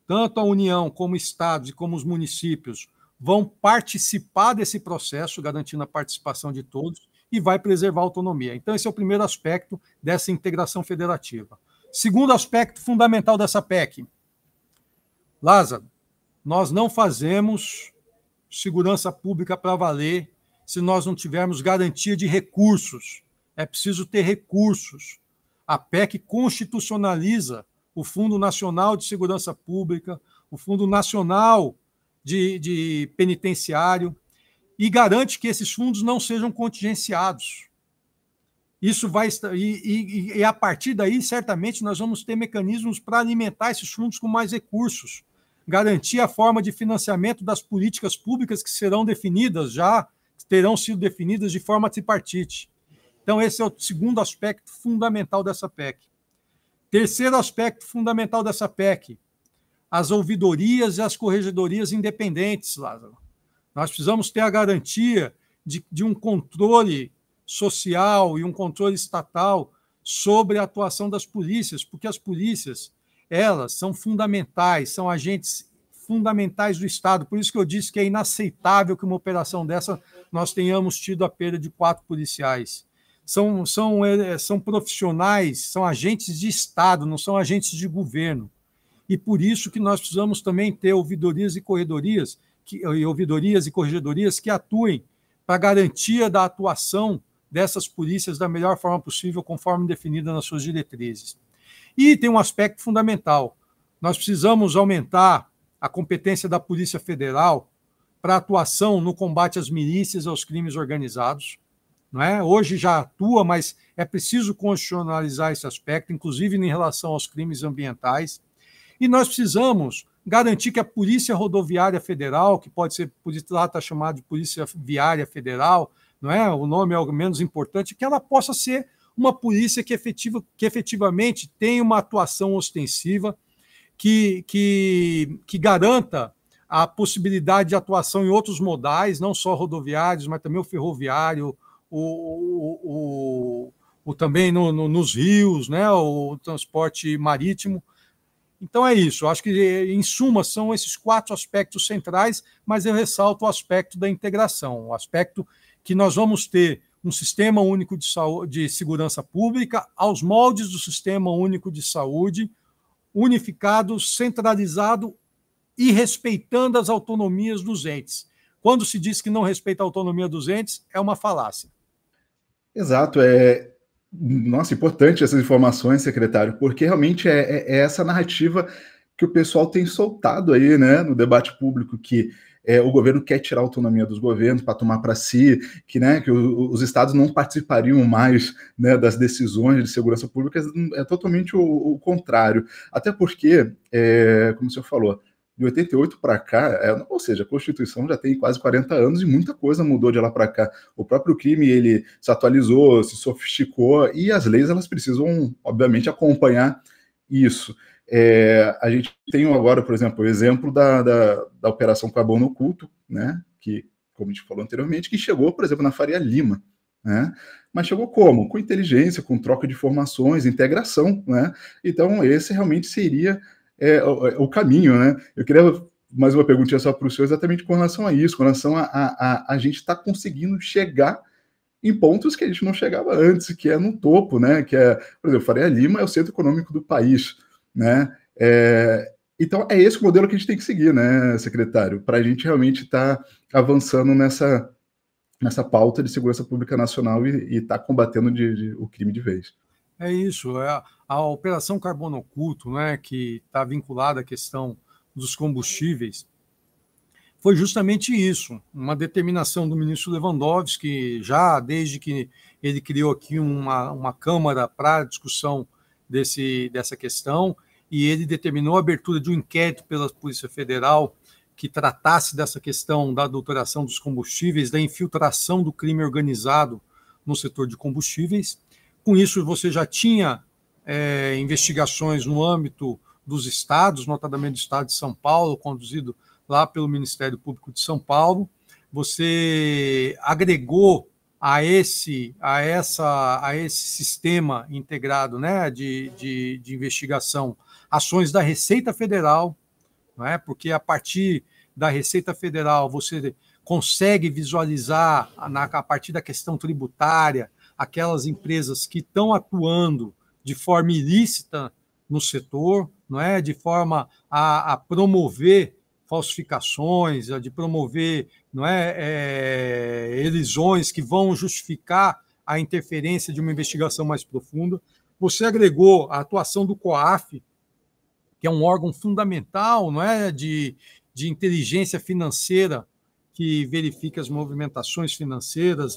tanto a União como estados e como os municípios, vão participar desse processo, garantindo a participação de todos, e vai preservar a autonomia. Então, esse é o primeiro aspecto dessa integração federativa. Segundo aspecto fundamental dessa PEC. Lázaro, nós não fazemos segurança pública para valer se nós não tivermos garantia de recursos. É preciso ter recursos. A PEC constitucionaliza o Fundo Nacional de Segurança Pública, o Fundo Nacional de Penitenciário, e garante que esses fundos não sejam contingenciados. Isso vai e a partir daí, certamente, nós vamos ter mecanismos para alimentar esses fundos com mais recursos, garantir a forma de financiamento das políticas públicas que serão definidas, já terão sido definidas de forma tripartite. Então, esse é o segundo aspecto fundamental dessa PEC. Terceiro aspecto fundamental dessa PEC, as ouvidorias e as corregedorias independentes, Lázaro. Nós precisamos ter a garantia de um controle social e um controle estatal sobre a atuação das polícias, porque as polícias, elas são fundamentais, são agentes fundamentais do Estado. Por isso que eu disse que é inaceitável que uma operação dessa nós tenhamos tido a perda de 4 policiais. São profissionais, são agentes de Estado, não são agentes de governo. E por isso que nós precisamos também ter ouvidorias e corredorias, ouvidorias e corregedorias que atuem para a garantia da atuação dessas polícias da melhor forma possível, conforme definida nas suas diretrizes. E tem um aspecto fundamental. Nós precisamos aumentar a competência da Polícia Federal para atuação no combate às milícias e aos crimes organizados. Não é? Hoje já atua, mas é preciso constitucionalizar esse aspecto, inclusive em relação aos crimes ambientais. E nós precisamos garantir que a Polícia Rodoviária Federal, que pode ser, lá está chamado de Polícia Viária Federal, não é? O nome é o menos importante, que ela possa ser uma polícia que efetivamente tenha uma atuação ostensiva, que garanta a possibilidade de atuação em outros modais, não só rodoviários, mas também o ferroviário, também nos rios, né? O transporte marítimo. Então é isso, eu acho que, em suma, são esses 4 aspectos centrais, mas eu ressalto o aspecto da integração, o aspecto que nós vamos ter um sistema único de segurança pública aos moldes do sistema único de saúde, unificado, centralizado e respeitando as autonomias dos entes. Quando se diz que não respeita a autonomia dos entes, é uma falácia. Exato, nossa, importante essas informações, secretário, porque realmente é essa narrativa que o pessoal tem soltado aí, né, no debate público, que o governo quer tirar a autonomia dos governos para tomar para si, que os estados não participariam mais, né, das decisões de segurança pública. É totalmente o contrário. Até porque, como o senhor falou, de 88 para cá, ou seja, a Constituição já tem quase 40 anos e muita coisa mudou de lá para cá. O próprio crime, ele se atualizou, se sofisticou, e as leis, elas precisam, obviamente, acompanhar isso. A gente tem agora, por exemplo, o exemplo da Operação Carbono Oculto, né, que, como a gente falou anteriormente, que chegou, por exemplo, na Faria Lima, né? Mas chegou como? Com inteligência, com troca de informações, integração, né? Então, esse realmente seria o caminho, né? Eu queria mais uma perguntinha só para o senhor, exatamente com relação a isso, com relação a gente estar conseguindo chegar em pontos que a gente não chegava antes, que é no topo, né? Que por exemplo, Faria Lima é o centro econômico do país, né? Então, é esse o modelo que a gente tem que seguir, né, secretário? Para a gente realmente estar avançando nessa pauta de segurança pública nacional e estar combatendo o crime de vez. É isso, a Operação Carbono Oculto, né, que está vinculada à questão dos combustíveis, foi justamente isso, uma determinação do ministro Lewandowski, já desde que ele criou aqui uma Câmara para discussão dessa questão, e ele determinou a abertura de um inquérito pela Polícia Federal que tratasse dessa questão da adulteração dos combustíveis, da infiltração do crime organizado no setor de combustíveis. Com isso, você já tinha investigações no âmbito dos estados, notadamente do estado de São Paulo, conduzido lá pelo Ministério Público de São Paulo. Você agregou a esse sistema integrado, né, de investigação ações da Receita Federal, não é? Porque a partir da Receita Federal você consegue visualizar, a partir da questão tributária, aquelas empresas que estão atuando de forma ilícita no setor, não é? De forma a promover falsificações, de promover, não é, elisões que vão justificar a interferência de uma investigação mais profunda. Você agregou a atuação do COAF, que é um órgão fundamental, não é, de inteligência financeira, que verifica as movimentações financeiras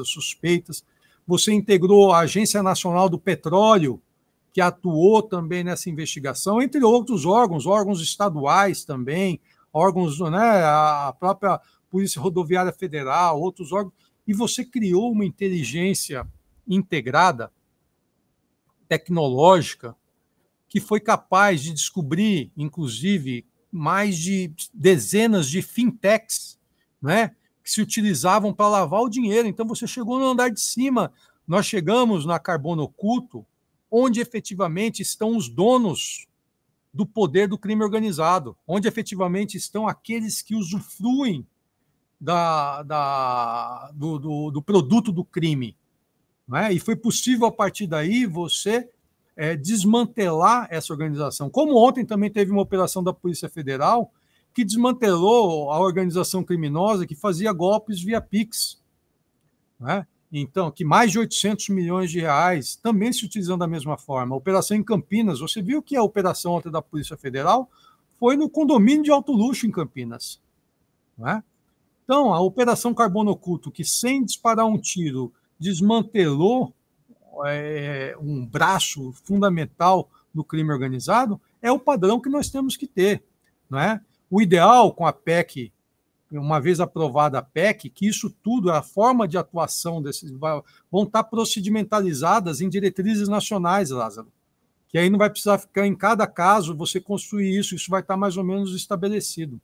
suspeitas. Você integrou a Agência Nacional do Petróleo, que atuou também nessa investigação, entre outros órgãos estaduais também, órgãos, né, a própria Polícia Rodoviária Federal, outros órgãos, e você criou uma inteligência integrada, tecnológica, que foi capaz de descobrir, inclusive, mais de dezenas de fintechs, né, que se utilizavam para lavar o dinheiro. Então, você chegou no andar de cima, nós chegamos na Carbono Oculto, onde efetivamente estão os donos do poder do crime organizado, onde efetivamente estão aqueles que usufruem do produto do crime. Né? E foi possível, a partir daí, você desmantelar essa organização. Como ontem também teve uma operação da Polícia Federal que desmantelou a organização criminosa que fazia golpes via Pix. Né? Então, que mais de 800 milhões de reais também se utilizando da mesma forma. A operação em Campinas, você viu que a operação ontem da Polícia Federal foi no condomínio de alto luxo em Campinas. Né? Então, a operação Carbono Oculto, que sem disparar um tiro desmantelou um braço fundamental do crime organizado, é o padrão que nós temos que ter. Não é? O ideal com a PEC, uma vez aprovada a PEC, que isso tudo, a forma de atuação desses, vão estar procedimentalizadas em diretrizes nacionais, Lázaro, que aí não vai precisar ficar em cada caso você construir isso vai estar mais ou menos estabelecido.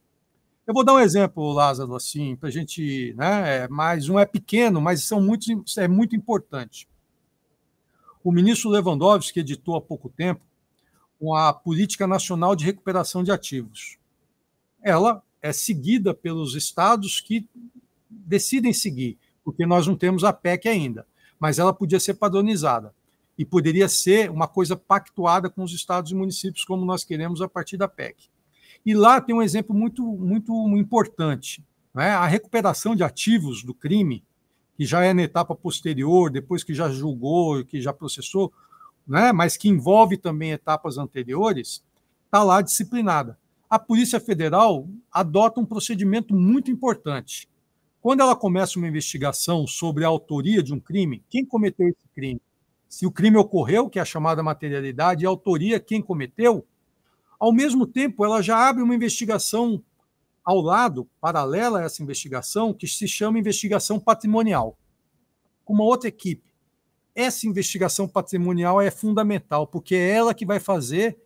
Eu vou dar um exemplo, Lázaro, assim, para a gente, né, mas não é pequeno, mas é muito importante. O ministro Lewandowski editou há pouco tempo a Política Nacional de Recuperação de Ativos. Ela é seguida pelos estados que decidem seguir, porque nós não temos a PEC ainda, mas ela podia ser padronizada e poderia ser uma coisa pactuada com os estados e municípios, como nós queremos a partir da PEC. E lá tem um exemplo muito, muito importante. Né? A recuperação de ativos do crime, que já é na etapa posterior, depois que já julgou, que já processou, né? Mas que envolve também etapas anteriores, está lá disciplinada. A Polícia Federal adota um procedimento muito importante. Quando ela começa uma investigação sobre a autoria de um crime, quem cometeu esse crime? Se o crime ocorreu, que é a chamada materialidade, e a autoria, quem cometeu, ao mesmo tempo, ela já abre uma investigação ao lado, paralela a essa investigação, que se chama investigação patrimonial, com uma outra equipe. Essa investigação patrimonial é fundamental, porque é ela que vai fazer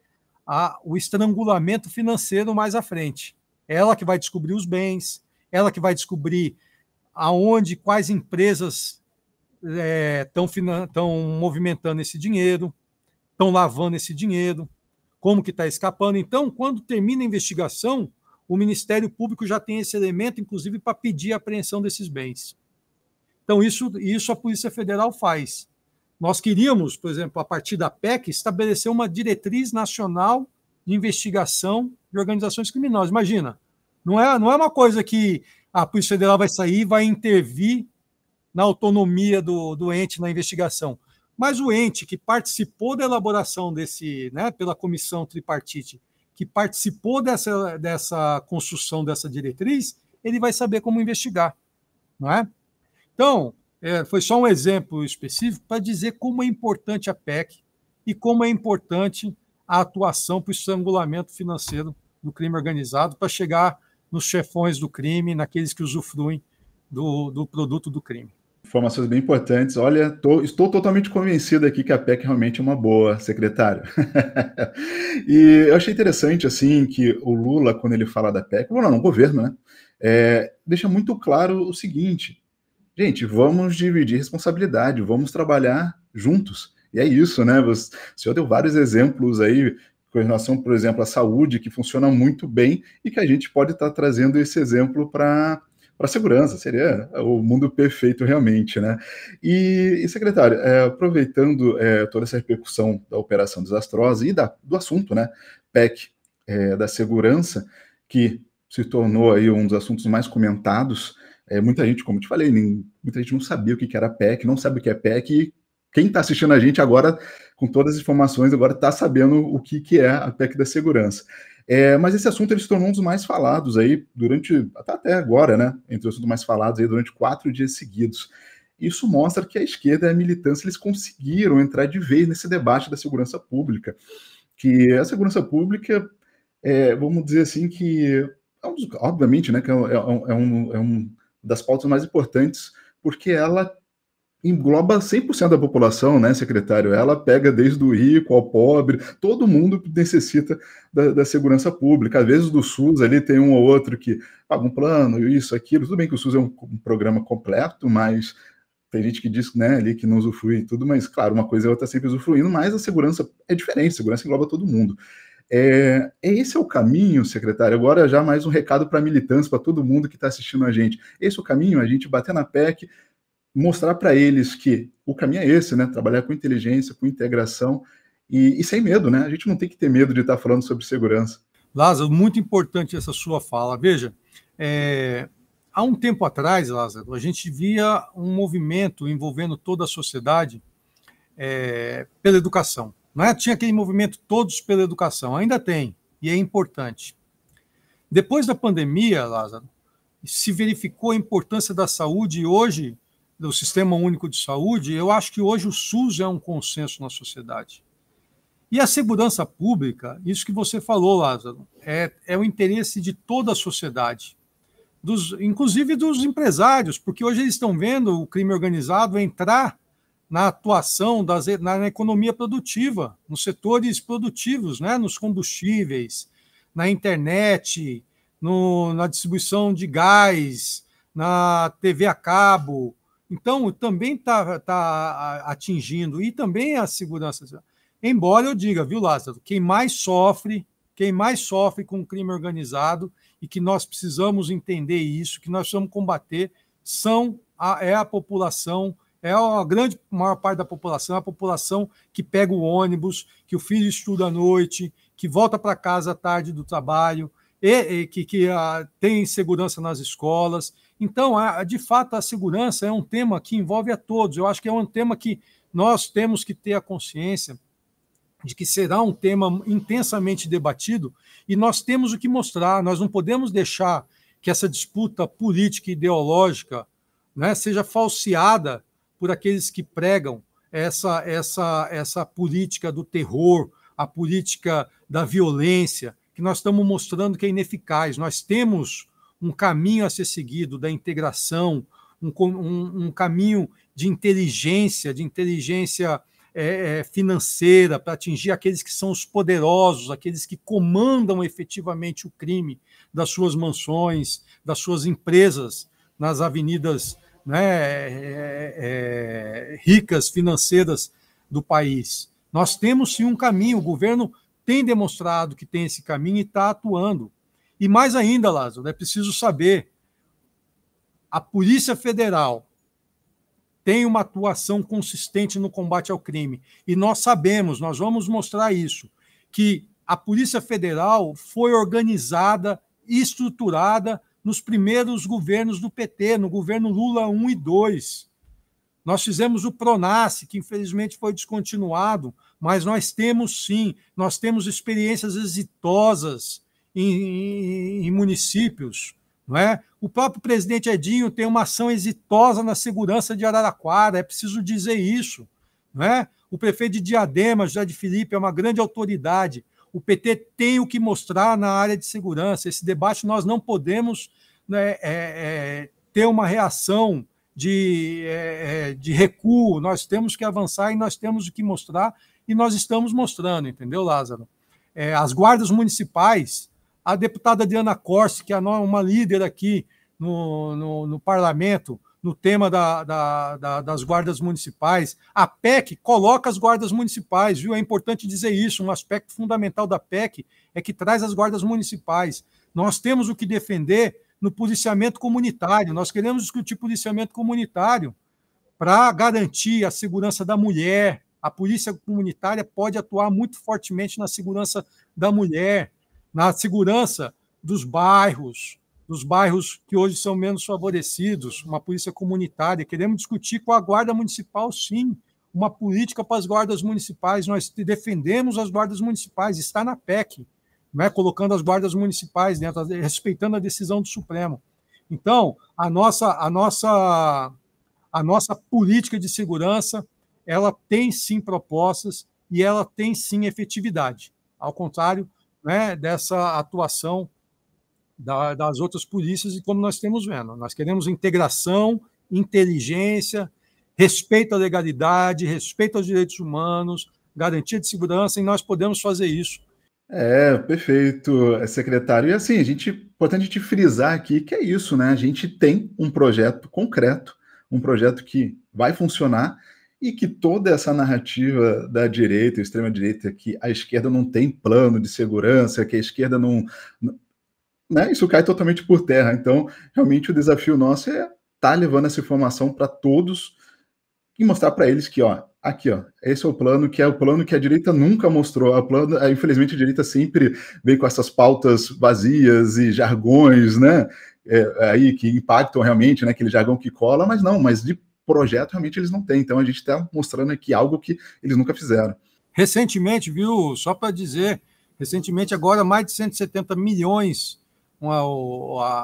o estrangulamento financeiro mais à frente. É ela que vai descobrir os bens, ela que vai descobrir aonde, quais empresas estão movimentando esse dinheiro, estão lavando esse dinheiro, como que está escapando. Então, quando termina a investigação, o Ministério Público já tem esse elemento, inclusive, para pedir a apreensão desses bens. Então, isso a Polícia Federal faz. Nós queríamos, por exemplo, a partir da PEC, estabelecer uma diretriz nacional de investigação de organizações criminosas. Imagina, não é uma coisa que a Polícia Federal vai sair e vai intervir na autonomia do ente na investigação. Mas o ente que participou da elaboração desse, né, pela comissão tripartite, que participou dessa construção dessa diretriz, ele vai saber como investigar. Não é? Então, foi só um exemplo específico para dizer como é importante a PEC e como é importante a atuação para o estrangulamento financeiro do crime organizado, para chegar nos chefões do crime, naqueles que usufruem do produto do crime. Informações bem importantes. Olha, estou totalmente convencido aqui que a PEC realmente é uma boa, secretário. E eu achei interessante, assim, que o Lula, quando ele fala da PEC, não, o governo, né, deixa muito claro o seguinte: gente, vamos dividir responsabilidade, vamos trabalhar juntos. E é isso, né? O senhor deu vários exemplos aí, com relação, por exemplo, à saúde, que funciona muito bem e que a gente pode estar trazendo esse exemplo para a segurança, seria o mundo perfeito realmente, né? E secretário, aproveitando toda essa repercussão da operação desastrosa e do assunto, né, PEC da segurança, que se tornou aí um dos assuntos mais comentados, muita gente, como te falei, muita gente não sabia o que era PEC, não sabe o que é PEC, e quem está assistindo a gente agora, com todas as informações, agora está sabendo o que é a PEC da segurança. Mas esse assunto ele se tornou um dos mais falados aí até agora, né? Entre os assuntos mais falados aí durante 4 dias seguidos. Isso mostra que a esquerda e a militância eles conseguiram entrar de vez nesse debate da segurança pública. Que a segurança pública, vamos dizer assim, que obviamente, né, que é um das pautas mais importantes, porque ela engloba 100% da população, né, secretário? Ela pega desde o rico ao pobre, todo mundo necessita da segurança pública. Às vezes do SUS ali tem um ou outro que paga um plano, isso, aquilo. Tudo bem que o SUS é um programa completo, mas tem gente que diz, né, ali que não usufrui e tudo, mas claro, uma coisa é outra sempre usufruindo, mas a segurança é diferente, a segurança engloba todo mundo. Esse é o caminho, secretário. Agora já mais um recado para a militância, para todo mundo que está assistindo a gente. Esse é o caminho, a gente bater na PEC, mostrar para eles que o caminho é esse, né? Trabalhar com inteligência, com integração e sem medo, né? A gente não tem que ter medo de estar falando sobre segurança. Lázaro, muito importante essa sua fala. Veja, há um tempo atrás, Lázaro, a gente via um movimento envolvendo toda a sociedade pela educação. Não é? Tinha aquele movimento todos pela educação, ainda tem, e é importante. Depois da pandemia, Lázaro, se verificou a importância da saúde e hoje, do Sistema Único de Saúde, eu acho que hoje o SUS é um consenso na sociedade. E a segurança pública, isso que você falou, Lázaro, é o interesse de toda a sociedade, inclusive dos empresários, porque hoje eles estão vendo o crime organizado entrar na atuação na economia produtiva, nos setores produtivos, né, nos combustíveis, na internet, na distribuição de gás, na TV a cabo. Então, também está atingindo, e também a segurança. Embora eu diga, viu, Lázaro, quem mais sofre com o crime organizado, e que nós precisamos entender isso, que nós precisamos combater, é a população, é a maior parte da população, a população que pega o ônibus, que o filho estuda à noite, que volta para casa à tarde do trabalho, e que tem segurança nas escolas. Então, de fato, a segurança é um tema que envolve a todos. Eu acho que é um tema que nós temos que ter a consciência de que será um tema intensamente debatido, e nós temos o que mostrar. Nós não podemos deixar que essa disputa política e ideológica, né, seja falseada por aqueles que pregam essa política do terror, a política da violência, que nós estamos mostrando que é ineficaz. Nós temos um caminho a ser seguido da integração, um caminho de inteligência financeira para atingir aqueles que são os poderosos, aqueles que comandam efetivamente o crime das suas mansões, das suas empresas nas avenidas, né, ricas financeiras do país. Nós temos sim um caminho, o governo tem demonstrado que tem esse caminho e está atuando. E mais ainda, Lázaro, é preciso saber, a Polícia Federal tem uma atuação consistente no combate ao crime. E nós sabemos, nós vamos mostrar isso, que a Polícia Federal foi organizada e estruturada nos primeiros governos do PT, no governo Lula 1 e 2. Nós fizemos o PRONASSE, que infelizmente foi descontinuado, mas nós temos sim, nós temos experiências exitosas em municípios. Não é? O próprio presidente Edinho tem uma ação exitosa na segurança de Araraquara, é preciso dizer isso. Não é? O prefeito de Diadema, José de Filipe, é uma grande autoridade. O PT tem o que mostrar na área de segurança. Esse debate nós não podemos, né, ter uma reação de recuo, nós temos que avançar e nós temos o que mostrar, e nós estamos mostrando, entendeu, Lázaro? As guardas municipais, a deputada Adriana Corsi, que é uma líder aqui no parlamento, no tema das guardas municipais. A PEC coloca as guardas municipais, viu? É importante dizer isso, um aspecto fundamental da PEC é que traz as guardas municipais. Nós temos o que defender no policiamento comunitário, nós queremos discutir policiamento comunitário para garantir a segurança da mulher. A polícia comunitária pode atuar muito fortemente na segurança da mulher, na segurança dos bairros que hoje são menos favorecidos, uma polícia comunitária. Queremos discutir com a Guarda Municipal, sim, uma política para as guardas municipais. Nós defendemos as guardas municipais, está na PEC, né, colocando as guardas municipais dentro, respeitando a decisão do Supremo. Então, a nossa política de segurança, ela tem sim propostas e ela tem sim efetividade, ao contrário, né, dessa atuação das outras polícias, e como nós estamos vendo, nós queremos integração, inteligência, respeito à legalidade, respeito aos direitos humanos, garantia de segurança, e nós podemos fazer isso. Perfeito, secretário. E assim, importante a gente frisar aqui que é isso, né? A gente tem um projeto concreto, um projeto que vai funcionar e que toda essa narrativa da direita, extrema-direita, que a esquerda não tem plano de segurança, que a esquerda não, né? Isso cai totalmente por terra. Então, realmente, o desafio nosso é estar levando essa informação para todos e mostrar para eles que, aqui, esse é o plano que a direita nunca mostrou. Infelizmente, a direita sempre veio com essas pautas vazias e jargões, né? Aí que impactam realmente, né? Aquele jargão que cola, mas de projeto realmente eles não têm. Então a gente está mostrando aqui algo que eles nunca fizeram. Recentemente, viu? Só para dizer, agora mais de 170 milhões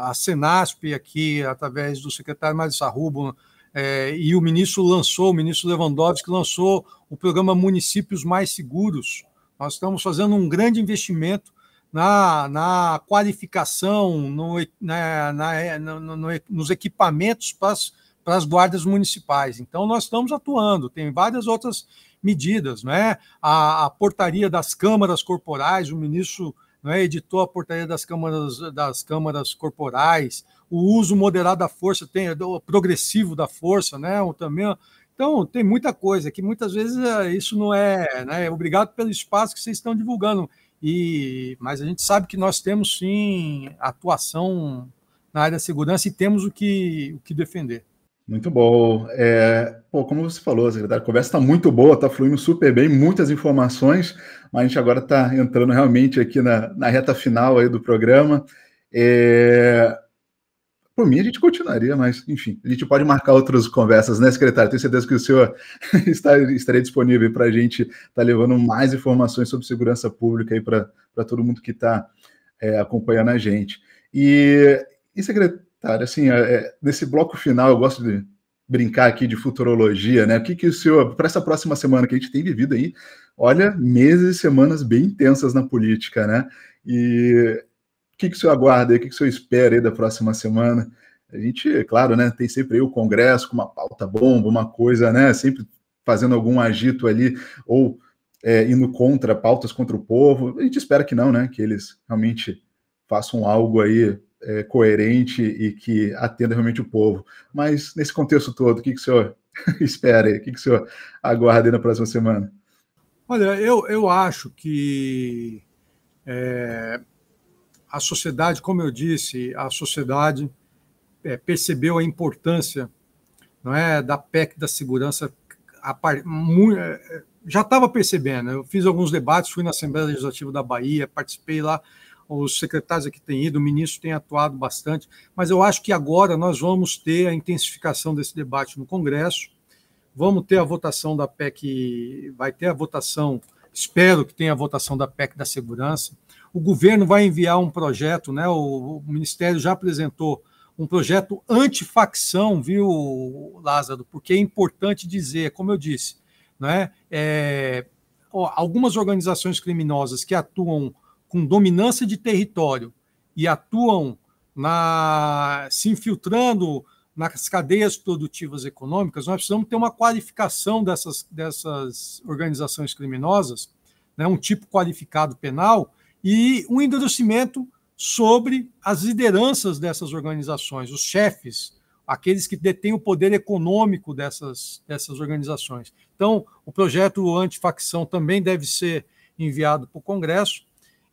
a Senasp aqui, através do secretário Mário Sarrubo, e o ministro Lewandowski lançou o programa Municípios Mais Seguros. Nós estamos fazendo um grande investimento na qualificação, nos equipamentos para as guardas municipais. Então, nós estamos atuando. Tem várias outras medidas, né? A portaria das câmaras corporais, o ministro editou a portaria das câmaras corporais, o uso moderado da força, o progressivo da força, né? Também. Então, tem muita coisa que muitas vezes isso não é, né? Obrigado pelo espaço que vocês estão divulgando. Mas a gente sabe que nós temos, sim, atuação na área da segurança e temos o que defender. Muito bom. Como você falou, secretário, a conversa está muito boa, está fluindo super bem, muitas informações, mas a gente agora está entrando realmente aqui na reta final aí do programa. Por mim, a gente continuaria, mas, enfim, a gente pode marcar outras conversas, né, secretário? Tenho certeza que o senhor estaria disponível para a gente estar levando mais informações sobre segurança pública aí para todo mundo que está acompanhando a gente. E secretário, assim, nesse bloco final, eu gosto de brincar aqui de futurologia, né? O que o senhor, para essa próxima semana que a gente tem vivido aí, olha, meses e semanas bem intensas na política, né? E o que o senhor aguarda aí, o que o senhor espera aí da próxima semana? A gente, claro, né, tem sempre aí o Congresso com uma pauta bomba, uma coisa, né, sempre fazendo algum agito ali, ou indo contra pautas contra o povo. A gente espera que não, né, que eles realmente façam algo aí coerente e que atenda realmente o povo. Mas nesse contexto todo, o que o senhor espera aí? O que o senhor aguarda aí na próxima semana? Olha, eu acho que a sociedade, como eu disse, a sociedade percebeu a importância, não é, da PEC da segurança. Já estava percebendo. Eu fiz alguns debates, fui na Assembleia Legislativa da Bahia, participei lá, os secretários aqui têm ido, o ministro tem atuado bastante, mas eu acho que agora nós vamos ter a intensificação desse debate no Congresso, vamos ter a votação da PEC, vai ter a votação, espero que tenha a votação da PEC da segurança. O governo vai enviar um projeto, né? O Ministério já apresentou um projeto antifacção, viu, Lázaro? Porque é importante dizer, como eu disse, né? Algumas organizações criminosas que atuam com dominância de território e atuam se infiltrando nas cadeias produtivas econômicas, nós precisamos ter uma qualificação dessas organizações criminosas, né? Um tipo qualificado penal, e um endurecimento sobre as lideranças dessas organizações, os chefes, aqueles que detêm o poder econômico dessas organizações. Então, o projeto antifacção também deve ser enviado para o Congresso,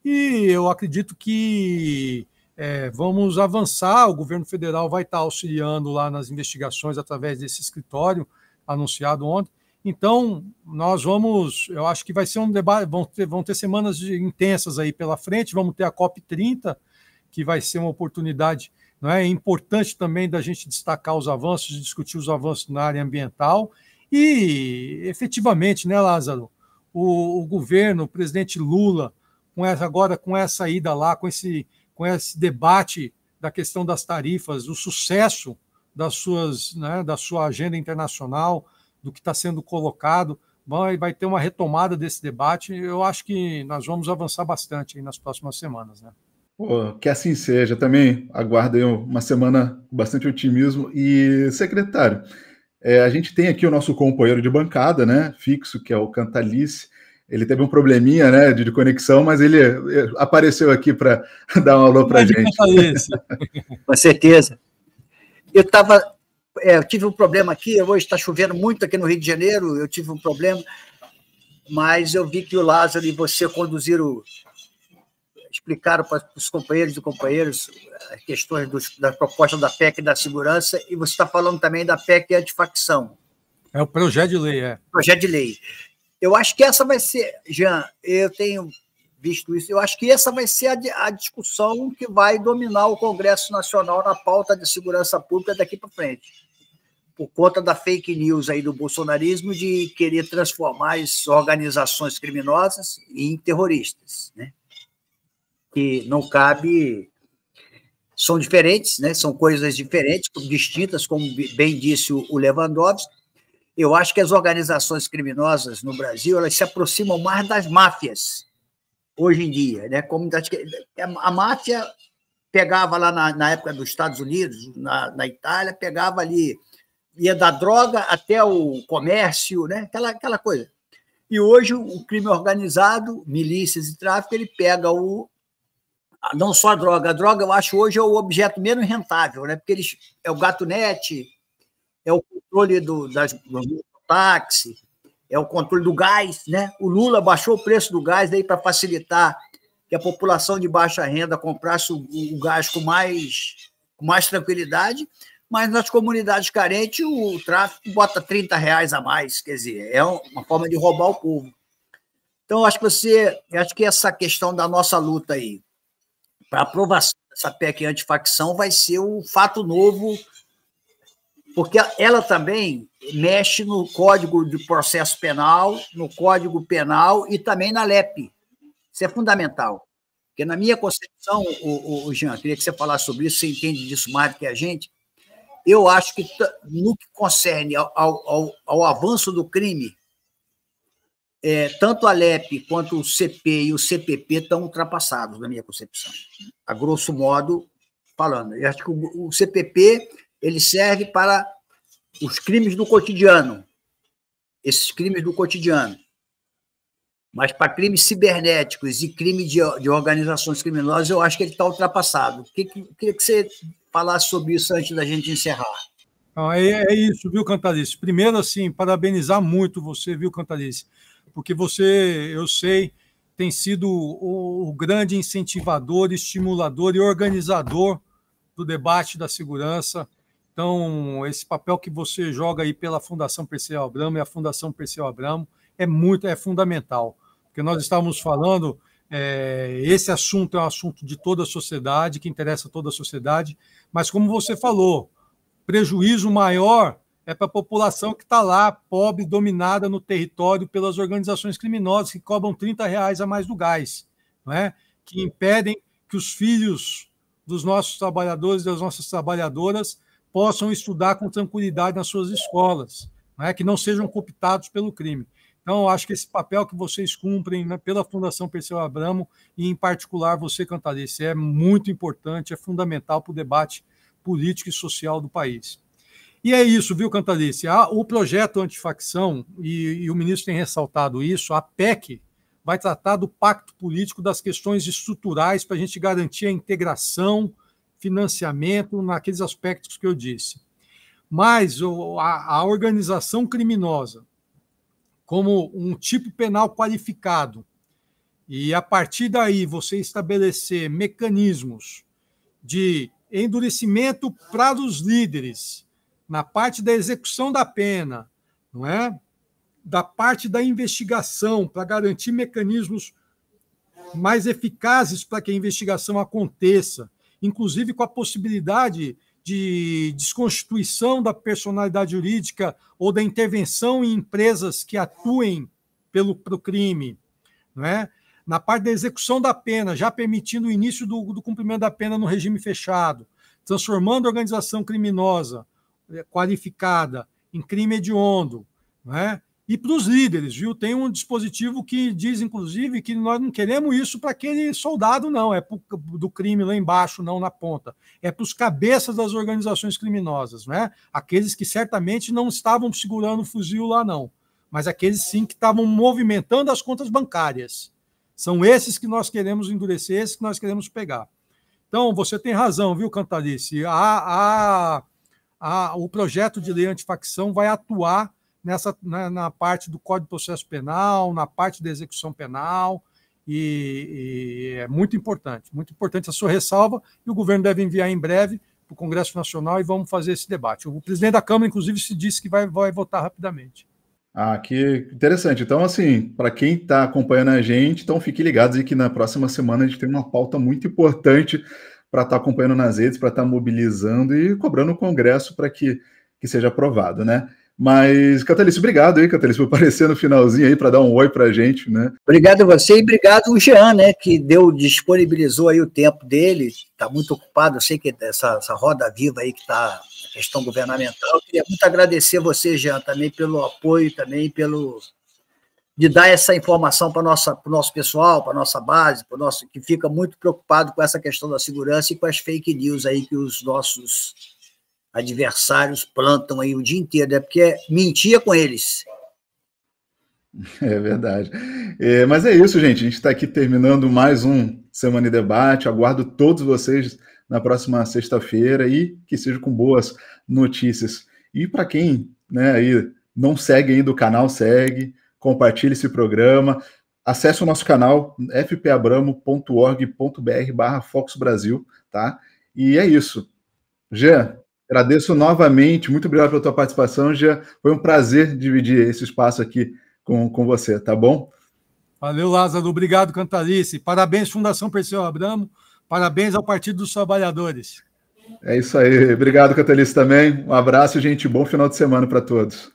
e eu acredito que vamos avançar, o governo federal vai estar auxiliando lá nas investigações através desse escritório anunciado ontem. Então, eu acho que vai ser um debate, vão ter semanas intensas aí pela frente, vamos ter a COP30, que vai ser uma oportunidade, não é, importante também da gente destacar os avanços, discutir os avanços na área ambiental, e efetivamente, né, Lázaro, o governo, o presidente Lula, agora com essa ida lá, com esse debate da questão das tarifas, do sucesso da sua agenda internacional, do que está sendo colocado, vai ter uma retomada desse debate. Eu acho que nós vamos avançar bastante aí nas próximas semanas, né? Que assim seja. Também aguardo aí uma semana com bastante otimismo. E, secretário, A gente tem aqui o nosso companheiro de bancada, né, fixo, que é o Cantalice. Ele teve um probleminha, né, de conexão, mas ele apareceu aqui para dar um alô para a gente. Com certeza. Eu tive um problema aqui, hoje está chovendo muito aqui no Rio de Janeiro, eu tive um problema, mas eu vi que o Lázaro e você explicaram para os companheiros e companheiras as questões da proposta da PEC da segurança, e você está falando também da PEC antifacção. É o projeto de lei, Projeto de lei. Eu acho que essa vai ser, Jean, eu tenho visto isso, eu acho que essa vai ser a discussão que vai dominar o Congresso Nacional na pauta de segurança pública daqui para frente, por conta da fake news aí do bolsonarismo de querer transformar as organizações criminosas em terroristas, né? Que não cabe, são diferentes, né? São coisas diferentes, distintas, como bem disse o Lewandowski. Eu acho que as organizações criminosas no Brasil, elas se aproximam mais das máfias hoje em dia, né? Como a máfia pegava lá na época dos Estados Unidos, na Itália, pegava ali, ia da droga até o comércio, né? Aquela coisa. E hoje o crime organizado, milícias e tráfico, ele pega não só a droga eu acho hoje é o objeto menos rentável, né? Porque é o gatunete, é o controle do táxi, é o controle do gás, né? O Lula baixou o preço do gás para facilitar que a população de baixa renda comprasse o gás com mais tranquilidade, mas nas comunidades carentes o tráfico bota R$30 a mais, quer dizer, é uma forma de roubar o povo. Então, eu acho que essa questão da nossa luta aí, para a aprovação dessa PEC antifacção, vai ser um fato novo, porque ela também mexe no Código de Processo Penal, no Código Penal e também na LEP. Isso é fundamental. Porque, na minha concepção, Jean, queria que você falasse sobre isso, você entende disso mais do que a gente, eu acho que, no que concerne ao avanço do crime, tanto a LEP quanto o CP e o CPP estão ultrapassados, na minha concepção. A grosso modo, falando. Eu acho que o CPP ele serve para os crimes do cotidiano, esses crimes do cotidiano. Mas para crimes cibernéticos e crime de organizações criminosas, eu acho que ele está ultrapassado. Queria que você falasse sobre isso antes da gente encerrar. É isso, viu, Cantalice? Primeiro, assim, parabenizar muito você, viu, Cantalice? Porque você, eu sei, tem sido o grande incentivador, estimulador e organizador do debate da segurança. Então, esse papel que você joga aí pela Fundação Perseu Abramo e a Fundação Perseu Abramo é fundamental. Porque nós estávamos falando, esse assunto é um assunto de toda a sociedade, que interessa a toda a sociedade, mas como você falou, prejuízo maior é para a população que está lá, pobre, dominada no território pelas organizações criminosas que cobram R$30 a mais do gás, não é? Que impedem que os filhos dos nossos trabalhadores e das nossas trabalhadoras possam estudar com tranquilidade nas suas escolas, não é? Que não sejam cooptados pelo crime. Então, acho que esse papel que vocês cumprem, né, pela Fundação Perseu Abramo, e em particular você, Cantalice, é muito importante, é fundamental para o debate político e social do país. E é isso, viu, Cantalice? O projeto antifacção, e o ministro tem ressaltado isso, a PEC vai tratar do pacto político das questões estruturais para a gente garantir a integração, financiamento, naqueles aspectos que eu disse. Mas a organização criminosa, como um tipo penal qualificado, e a partir daí você estabelecer mecanismos de endurecimento para os líderes, na parte da execução da pena, não é? Da parte da investigação, para garantir mecanismos mais eficazes para que a investigação aconteça, inclusive com a possibilidade de desconstituição da personalidade jurídica ou da intervenção em empresas que atuem pro crime, não é? Na parte da execução da pena, já permitindo o início do cumprimento da pena no regime fechado, transformando a organização criminosa qualificada em crime hediondo, não é? e para os líderes, viu? Tem um dispositivo que diz, inclusive, que nós não queremos isso para aquele soldado, não, é do crime lá embaixo, não na ponta. É para os cabeças das organizações criminosas, né? Aqueles que certamente não estavam segurando o fuzil lá, não, mas aqueles sim que estavam movimentando as contas bancárias. São esses que nós queremos endurecer, esses que nós queremos pegar. Então, você tem razão, viu, Cantalice? O projeto de lei antifacção vai atuar na parte do Código de Processo Penal, na parte da execução penal, e é muito importante a sua ressalva, e o governo deve enviar em breve para o Congresso Nacional e vamos fazer esse debate. O presidente da Câmara, inclusive, se disse que vai votar rapidamente. Que interessante. Então, assim, para quem está acompanhando a gente, então fiquem ligados aí que na próxima semana a gente tem uma pauta muito importante para estar acompanhando nas redes, para estar mobilizando e cobrando o Congresso para que seja aprovado, né? Mas, Cantalice, obrigado aí, Cantalice, por aparecer no finalzinho aí para dar um oi para a gente, né? Obrigado a você e obrigado ao Jean, né, que disponibilizou aí o tempo dele, está muito ocupado, eu sei que essa roda viva aí que está a questão governamental, eu queria muito agradecer a você, Jean, também pelo apoio, também de dar essa informação para o nosso pessoal, para a nossa base, que fica muito preocupado com essa questão da segurança e com as fake news aí que os nossos adversários plantam aí o dia inteiro, né? Porque mentia com eles. É verdade. Mas é isso, gente. A gente está aqui terminando mais um Semana em Debate. Aguardo todos vocês na próxima sexta-feira e que seja com boas notícias. E para quem, né, aí não segue ainda o canal, segue, compartilhe esse programa, acesse o nosso canal fpabramo.org.br/Fox Brasil, tá? E é isso. Jean, agradeço novamente, muito obrigado pela tua participação, Jean. Foi um prazer dividir esse espaço aqui com você, tá bom? Valeu, Lázaro. Obrigado, Cantalice. Parabéns, Fundação Perseu Abramo. Parabéns ao Partido dos Trabalhadores. É isso aí. Obrigado, Cantalice, também. Um abraço, gente. Bom final de semana para todos.